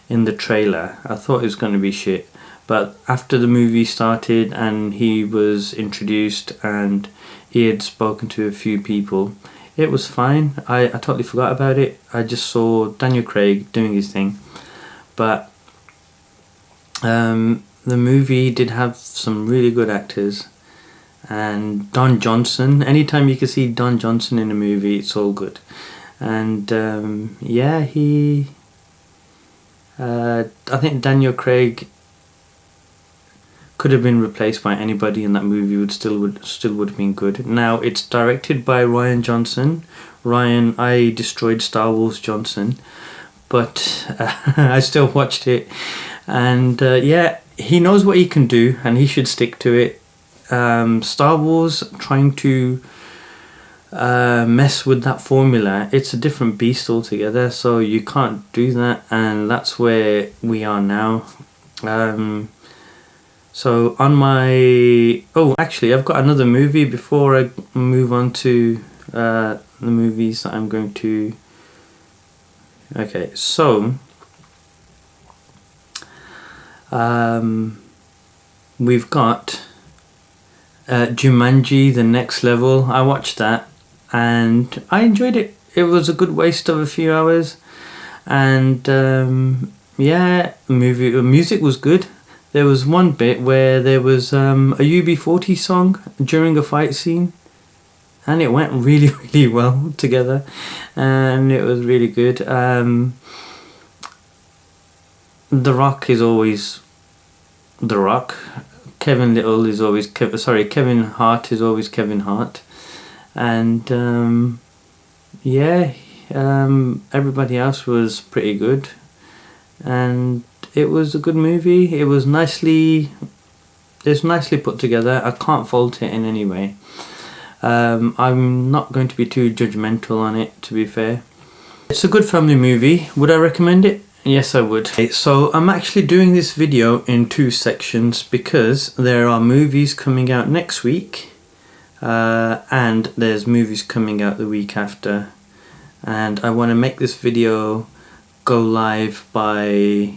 in the trailer. I thought it was going to be shit, but after the movie started and he was introduced and he had spoken to a few people, it was fine. I totally forgot about it. I just saw Daniel Craig doing his thing, but the movie did have some really good actors. And Don Johnson, anytime you can see Don Johnson in a movie, it's all good. And yeah, I think Daniel Craig could have been replaced by anybody in that movie. Would have been good. Now it's directed by Rian Johnson. Ryan, I destroyed Star Wars Johnson, but I still watched it, and yeah, he knows what he can do, and he should stick to it. Star Wars trying to mess with that formula, it's a different beast altogether, so you can't do that, and that's where we are now. So on my... Oh, actually, I've got another movie before I move on to the movies that I'm going to... Okay, so... we've got... Jumanji: The Next Level. I watched that and I enjoyed it. It was a good waste of a few hours, and yeah, music was good. There was one bit where there was a UB40 song during a fight scene, and it went really, really well together, and it was really good. The Rock is always The Rock. Kevin Hart is always Kevin Hart, and yeah, everybody else was pretty good, and it was a good movie. It was nicely put together. I can't fault it in any way. I'm not going to be too judgmental on it, to be fair. It's a good family movie. Would I recommend it? Yes, I would. Okay, so I'm actually doing this video in two sections because there are movies coming out next week, and there's movies coming out the week after, and I want to make this video go live by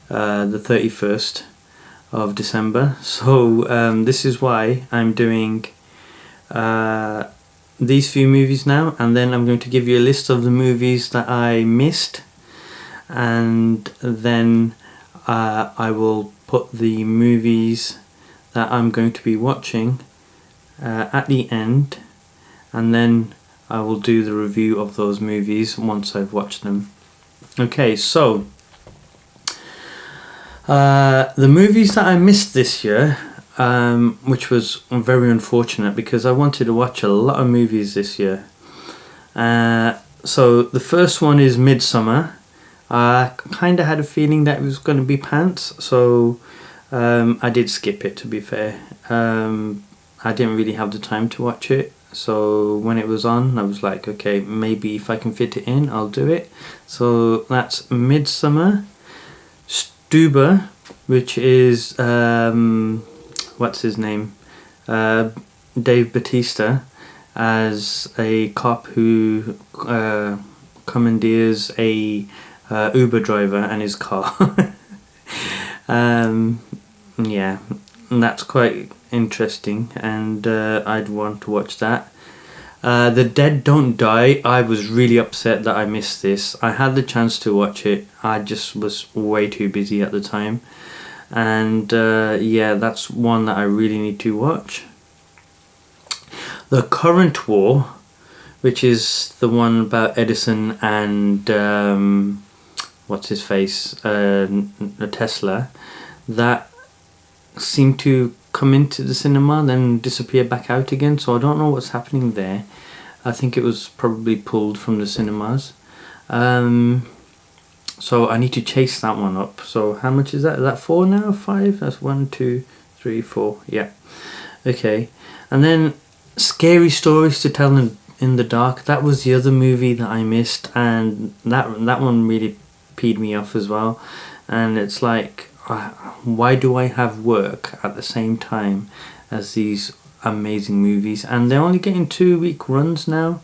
the 31st of December. So this is why I'm doing these few movies now, and then I'm going to give you a list of the movies that I missed, and then I will put the movies that I'm going to be watching at the end, and then I will do the review of those movies once I've watched them. Okay, so the movies that I missed this year, which was very unfortunate because I wanted to watch a lot of movies this year. So the first one is Midsummer. I kind of had a feeling that it was going to be pants, so I did skip it, to be fair. I didn't really have the time to watch it, so when it was on I was like, okay, maybe if I can fit it in I'll do it. So that's Midsummer. Stuber, which is what's his name, Dave Bautista, as a cop who commandeers a Uber driver and his car. Yeah, that's quite interesting, and I'd want to watch that. The Dead Don't Die. I was really upset that I missed this. I had the chance to watch it, I just was way too busy at the time, and yeah, that's one that I really need to watch. The Current War, which is the one about Edison and what's his face, Tesla, that seemed to come into the cinema then disappear back out again, so I don't know what's happening there. I think it was probably pulled from the cinemas, so I need to chase that one up. So how much is that? Is that 4 now? 5? That's 1, 2, 3, 4. Yeah, okay. And then Scary Stories to Tell in the Dark. That was the other movie that I missed, and that one really peed me off as well. And it's like, why do I have work at the same time as these amazing movies? And they're only getting 2-week runs now,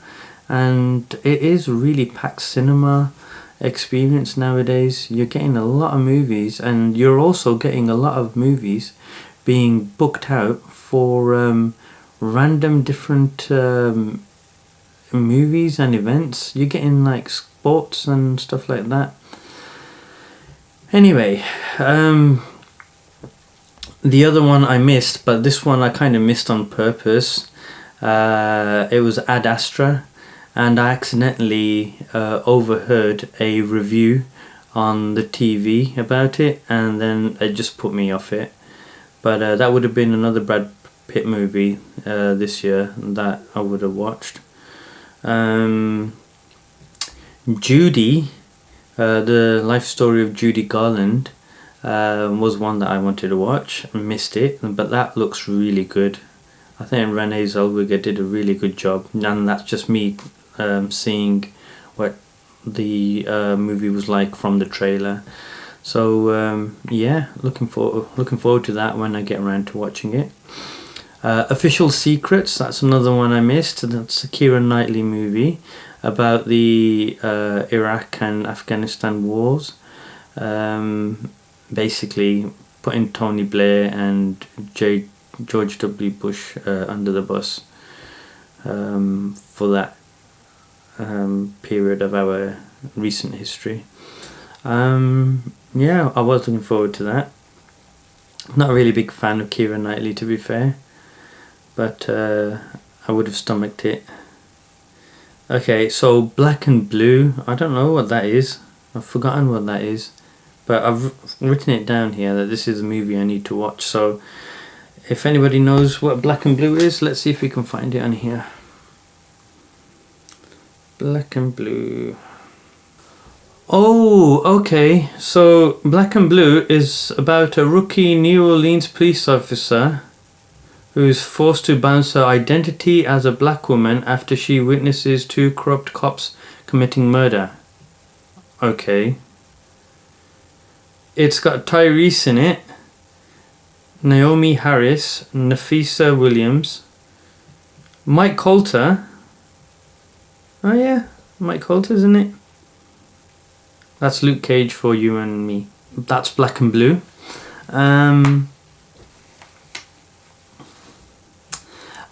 and it is really packed cinema. experience nowadays. You're getting a lot of movies, and you're also getting a lot of movies being booked out for random different movies and events. You're getting like sports and stuff like that. Anyway, the other one I missed, but this one I kind of missed on purpose. It was Ad Astra, and I accidentally overheard a review on the TV about it, and then it just put me off it. But that would have been another Brad Pitt movie this year that I would have watched. Judy, the life story of Judy Garland, was one that I wanted to watch. I missed it, but that looks really good. I think Renee Zellweger did a really good job, and that's just me seeing what the movie was like from the trailer. So yeah, looking forward to that when I get around to watching it. Official Secrets, that's another one I missed. That's a Keira Knightley movie about the Iraq and Afghanistan wars. Basically putting Tony Blair and George W. Bush under the bus for that period of our recent history. Yeah, I was looking forward to that. Not a really big fan of Keira Knightley, to be fair, but I would have stomached it. Okay, so Black and Blue, I don't know what that is. I've forgotten what that is, but I've written it down here that this is a movie I need to watch. So if anybody knows what Black and Blue is, let's see if we can find it on here. Black and Blue. Oh, okay. So Black and Blue is about a rookie New Orleans police officer who is forced to balance her identity as a black woman after she witnesses two corrupt cops committing murder. Okay. It's got Tyrese in it, Naomi Harris, Nafisa Williams, Mike Colter. Oh yeah, Mike Colter's in it. That's Luke Cage for you and me. That's Black and Blue.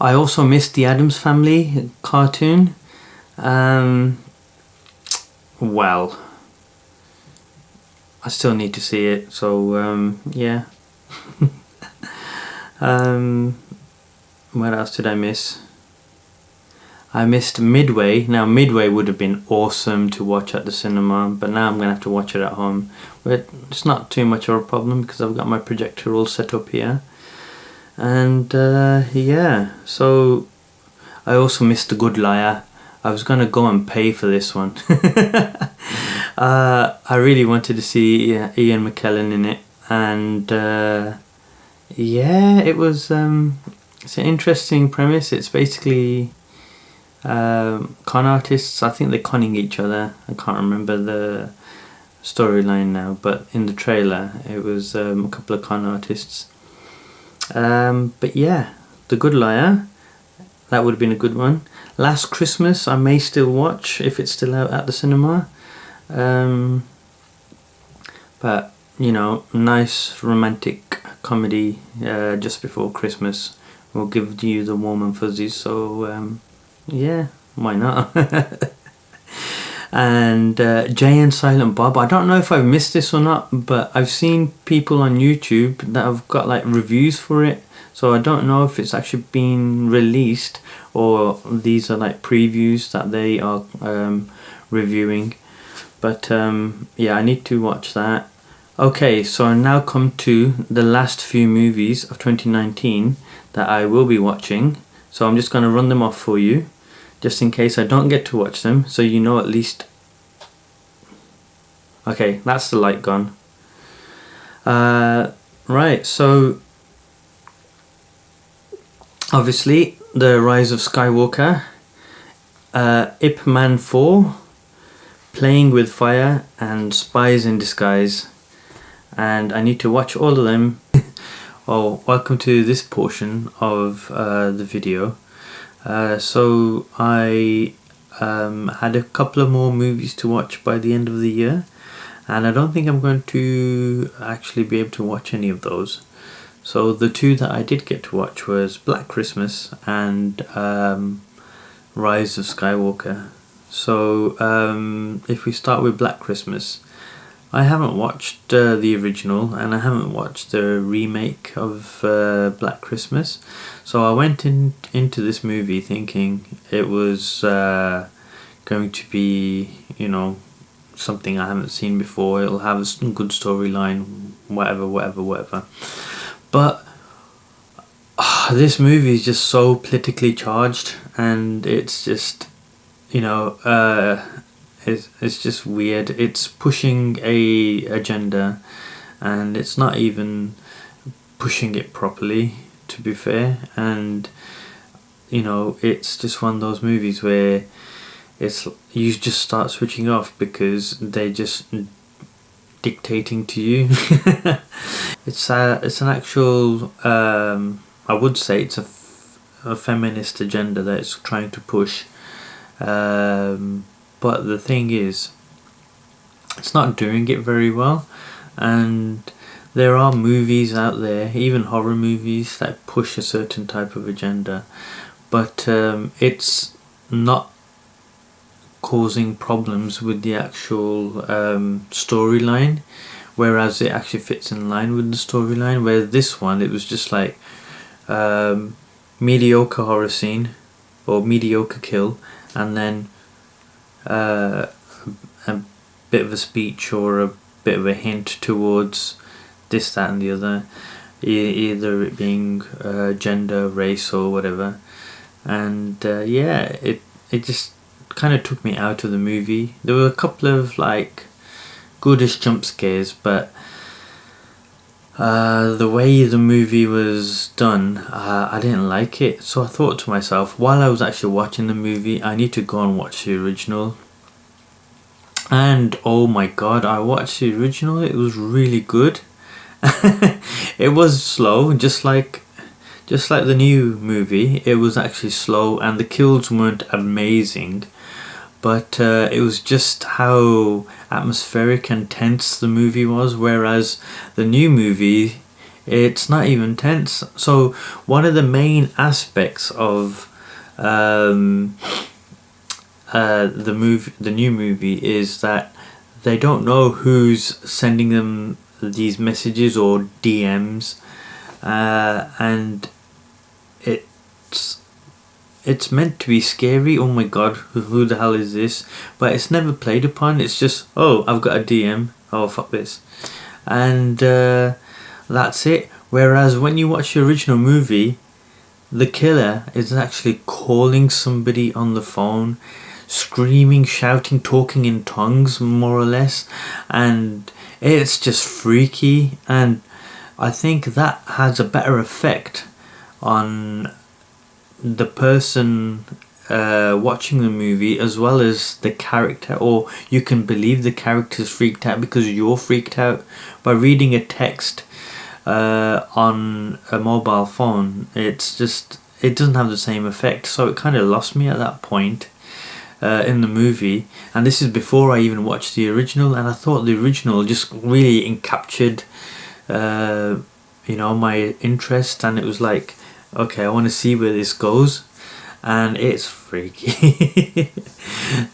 I also missed the Addams Family cartoon. Well, I still need to see it, so yeah. What else did I miss? I missed Midway. Now Midway would have been awesome to watch at the cinema, but now I'm going to have to watch it at home. But it's not too much of a problem because I've got my projector all set up here. And yeah, so I also missed The Good Liar. I was going to go and pay for this one. I really wanted to see Ian McKellen in it, and yeah, it was it's an interesting premise. It's basically con artists. I think they're conning each other. I can't remember the storyline now, but in the trailer it was a couple of con artists. But yeah, The Good Liar, that would have been a good one. Last Christmas I may still watch if it's still out at the cinema. But you know, nice romantic comedy just before Christmas will give you the warm and fuzzies, so yeah, why not? And Jay and Silent Bob, I don't know if I've missed this or not, but I've seen people on YouTube that have got like reviews for it, so I don't know if it's actually been released or these are like previews that they are reviewing. But yeah, I need to watch that. Okay, so I now come to the last few movies of 2019 that I will be watching. So I'm just going to run them off for you, just in case I don't get to watch them, so you know at least. Okay, that's the light gone. Right, so obviously The Rise of Skywalker, Ip Man 4, Playing with Fire, and Spies in Disguise. And I need to watch all of them. Oh, welcome to this portion of the video. So I had a couple of more movies to watch by the end of the year, and I don't think I'm going to actually be able to watch any of those. So the two that I did get to watch was Black Christmas and Rise of Skywalker. So if we start with Black Christmas, I haven't watched the original, and I haven't watched the remake of Black Christmas. So I went into this movie thinking it was going to be, you know, something I haven't seen before. It'll have a good storyline, whatever. But this movie is just so politically charged, and it's just, you know, it's just weird. It's pushing a agenda, and it's not even pushing it properly, to be fair. And you know, it's just one of those movies where you just start switching off because they're just dictating to you. It's an actual I would say it's a feminist agenda that it's trying to push, but the thing is, it's not doing it very well. And there are movies out there, even horror movies, that push a certain type of agenda, but it's not causing problems with the actual storyline, whereas it actually fits in line with the storyline. Where this one, it was just like mediocre horror scene or mediocre kill, and then a bit of a speech or a bit of a hint towards this, that and the other, either it being gender, race or whatever. And yeah, it just kind of took me out of the movie. There were a couple of like goodish jump scares, but the way the movie was done, I didn't like it. So I thought to myself, while I was actually watching the movie, I need to go and watch the original. And oh my god, I watched the original. It was really good. It was slow, just like the new movie. It was actually slow, and the kills weren't amazing, but it was just how atmospheric and tense the movie was, whereas the new movie, it's not even tense. So one of the main aspects of the new movie is that they don't know who's sending them these messages or DMs, and it's meant to be scary. Oh my god, who the hell is this? But it's never played upon. It's just, oh, I've got a DM, oh fuck this, and that's it. Whereas when you watch the original movie, the killer is actually calling somebody on the phone, screaming, shouting, talking in tongues, more or less, and it's just freaky. And I think that has a better effect on the person watching the movie, as well as the character, or you can believe the character's freaked out because you're freaked out. By reading a text on a mobile phone, it's just, it doesn't have the same effect. So it kind of lost me at that point in the movie, and this is before I even watched the original. And I thought the original just really encaptured you know, my interest, and it was like, okay, I want to see where this goes, and it's freaky.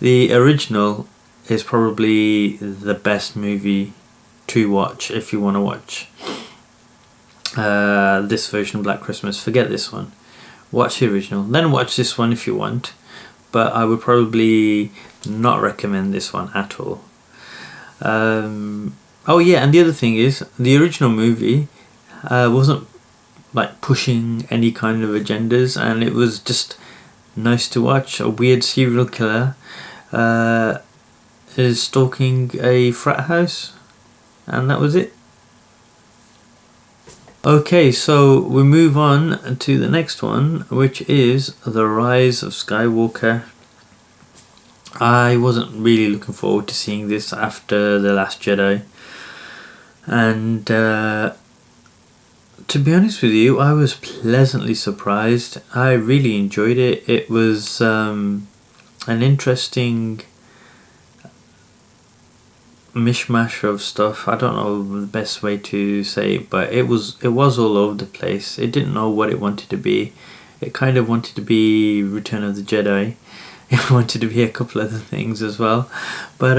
The original is probably the best movie to watch if you want to watch this version of Black Christmas. Forget this one, watch the original, then watch this one if you want, but I would probably not recommend this one at all. Oh yeah, and the other thing is, the original movie wasn't like pushing any kind of agendas, and it was just nice to watch. A weird serial killer is stalking a frat house, and that was it. Okay, so we move on to the next one, which is The Rise of Skywalker. I wasn't really looking forward to seeing this after The Last Jedi, and to be honest with you, I was pleasantly surprised. I really enjoyed it. It was a an interesting mishmash of stuff. I don't know the best way to say it, but it was all over the place. It didn't know what it wanted to be. It kind of wanted to be Return of the Jedi. It wanted to be a couple other things as well, but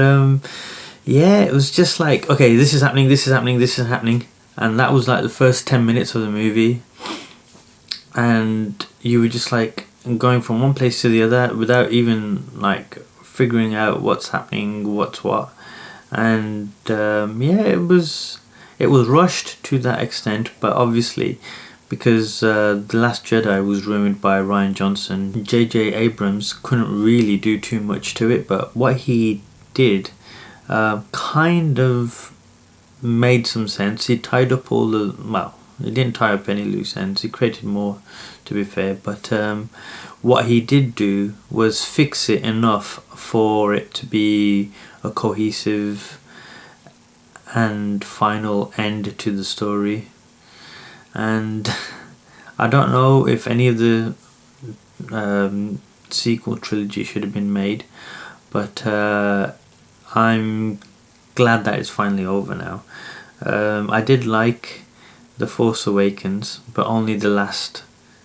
yeah, it was just like, okay, this is happening, this is happening, this is happening, and that was like the first 10 minutes of the movie, and you were just like going from one place to the other without even like figuring out what's happening, what's what. And yeah, it was rushed to that extent, but obviously because The Last Jedi was ruined by Rian Johnson, J.J. Abrams couldn't really do too much to it, but what he did kind of made some sense. He tied up all the, well, he didn't tie up any loose ends, he created more, to be fair, but what he did do was fix it enough for it to be a cohesive and final end to the story. And I don't know if any of the sequel trilogy should have been made, but I'm glad that it's finally over now. I did like The Force Awakens, but only the last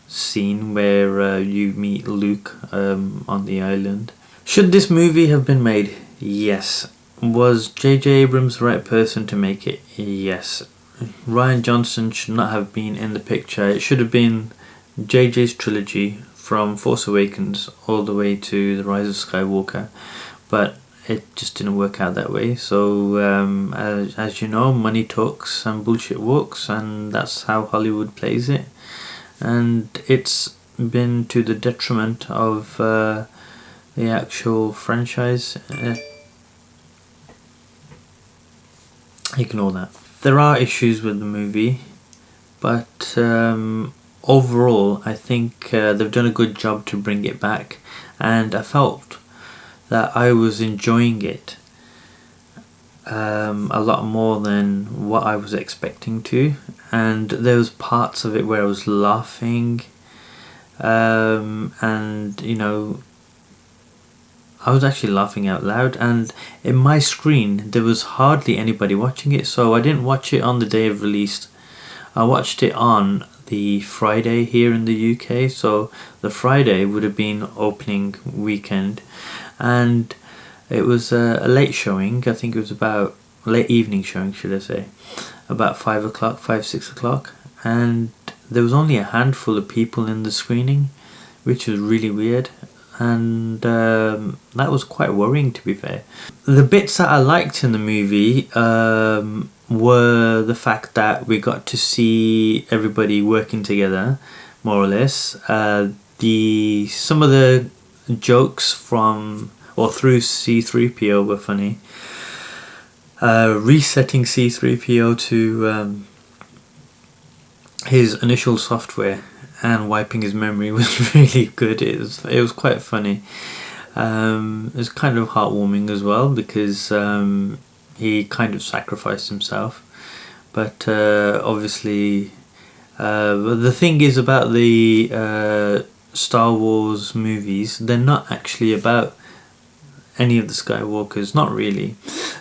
scene where you meet Luke on the island. Should this movie have been made? Yes. Was J.J. Abrams the right person to make it? Yes. Rian Johnson should not have been in the picture. It should have been J.J.'s trilogy from Force Awakens all the way to The Rise of Skywalker, but it just didn't work out that way. So as you know, money talks and bullshit walks, and that's how Hollywood plays it, and it's been to the detriment of the actual franchise. Ignore that. There are issues with the movie, but overall I think they've done a good job to bring it back, and I felt that I was enjoying it a lot more than what I was expecting to, and there was parts of it where I was laughing, and you know, I was actually laughing out loud, and in my screen there was hardly anybody watching it, so I didn't watch it on the day of release. I watched it on the Friday here in the UK, so the Friday would have been opening weekend, and it was a late showing. I think it was about late evening showing, should I say, about 6 o'clock, and there was only a handful of people in the screening, which was really weird, and that was quite worrying, to be fair. The bits that I liked in the movie were the fact that we got to see everybody working together, more or less. Some of the jokes from or through C-3PO were funny. Resetting C-3PO to his initial software and wiping his memory was really good. It was quite funny. It was kind of heartwarming as well, because he kind of sacrificed himself. But obviously, the thing is about the Star Wars movies, they're not actually about any of the Skywalkers, not really.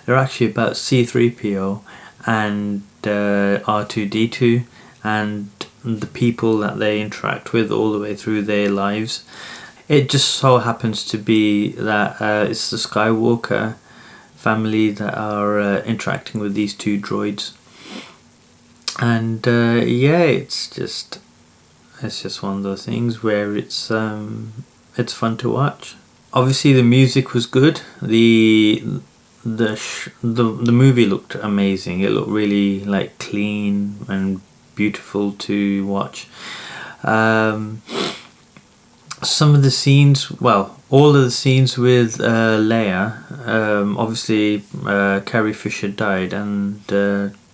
They're actually about C-3PO and R2-D2 and the people that they interact with all the way through their lives. It just so happens to be that it's the Skywalker family that are interacting with these two droids, and yeah, it's just one of those things where it's fun to watch. Obviously, the music was good. The movie looked amazing. It looked really like clean and beautiful to watch. Some of the scenes, well, all of the scenes with Leia, obviously Carrie Fisher died, and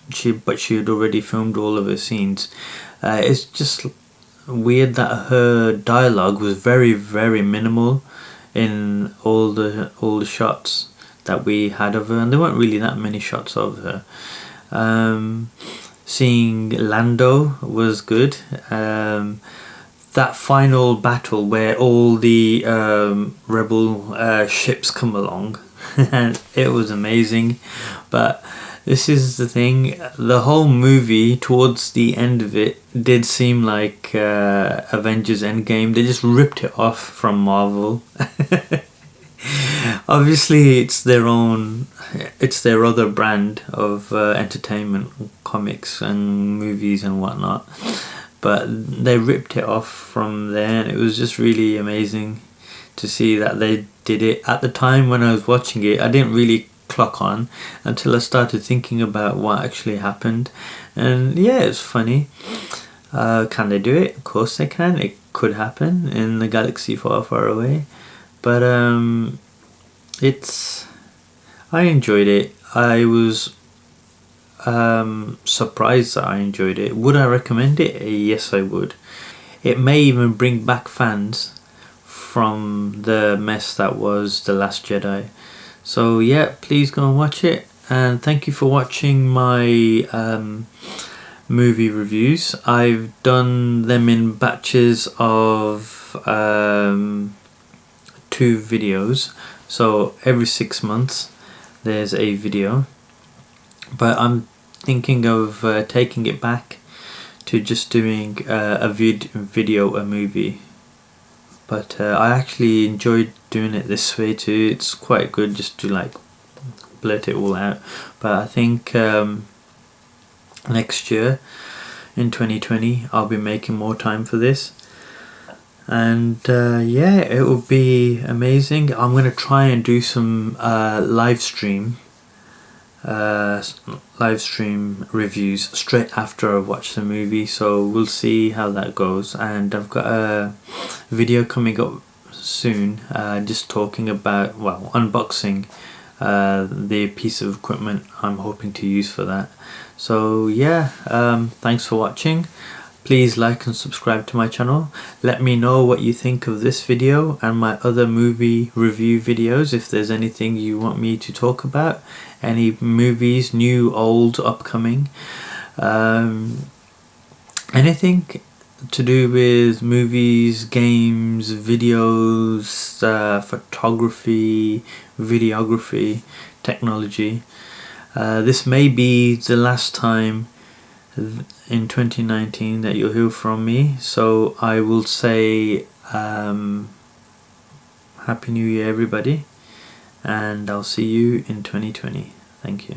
she had already filmed all of her scenes. It's just weird that her dialogue was very, very minimal in all the shots that we had of her, and there weren't really that many shots of her. Seeing Lando was good. that final battle where all the rebel ships come along, and it was amazing. But this is the thing, the whole movie towards the end of it did seem like Avengers Endgame. They just ripped it off from Marvel. Obviously it's their other brand of entertainment, comics and movies and whatnot, but they ripped it off from there, and it was just really amazing to see that they did it. At the time when I was watching it, I didn't really clock on until I started thinking about what actually happened, and yeah, it's funny. Can they do it? Of course they can. It could happen in the galaxy far, far away, but I enjoyed it. I was surprised that I enjoyed it. Would I recommend it? Yes, I would. It may even bring back fans from the mess that was The Last Jedi. So yeah, please go and watch it, and thank you for watching my movie reviews. I've done them in batches of 2 videos, so every 6 months there's a video, but I'm thinking of taking it back to just doing a movie. But I actually enjoyed doing it this way too. It's quite good just to like blurt it all out. But I think next year in 2020 I'll be making more time for this, and yeah, it will be amazing. I'm going to try and do some live stream reviews straight after I've watched the movie, so we'll see how that goes. And I've got a video coming up soon, just talking about, well, unboxing the piece of equipment I'm hoping to use for that. So yeah, thanks for watching. Please like and subscribe to my channel. Let me know what you think of this video and my other movie review videos. If there's anything you want me to talk about, any movies, new, old, upcoming, anything to do with movies, games, videos, photography, videography, technology. This may be the last time in 2019 that you'll hear from me, so I will say Happy New Year everybody, and I'll see you in 2020. Thank you.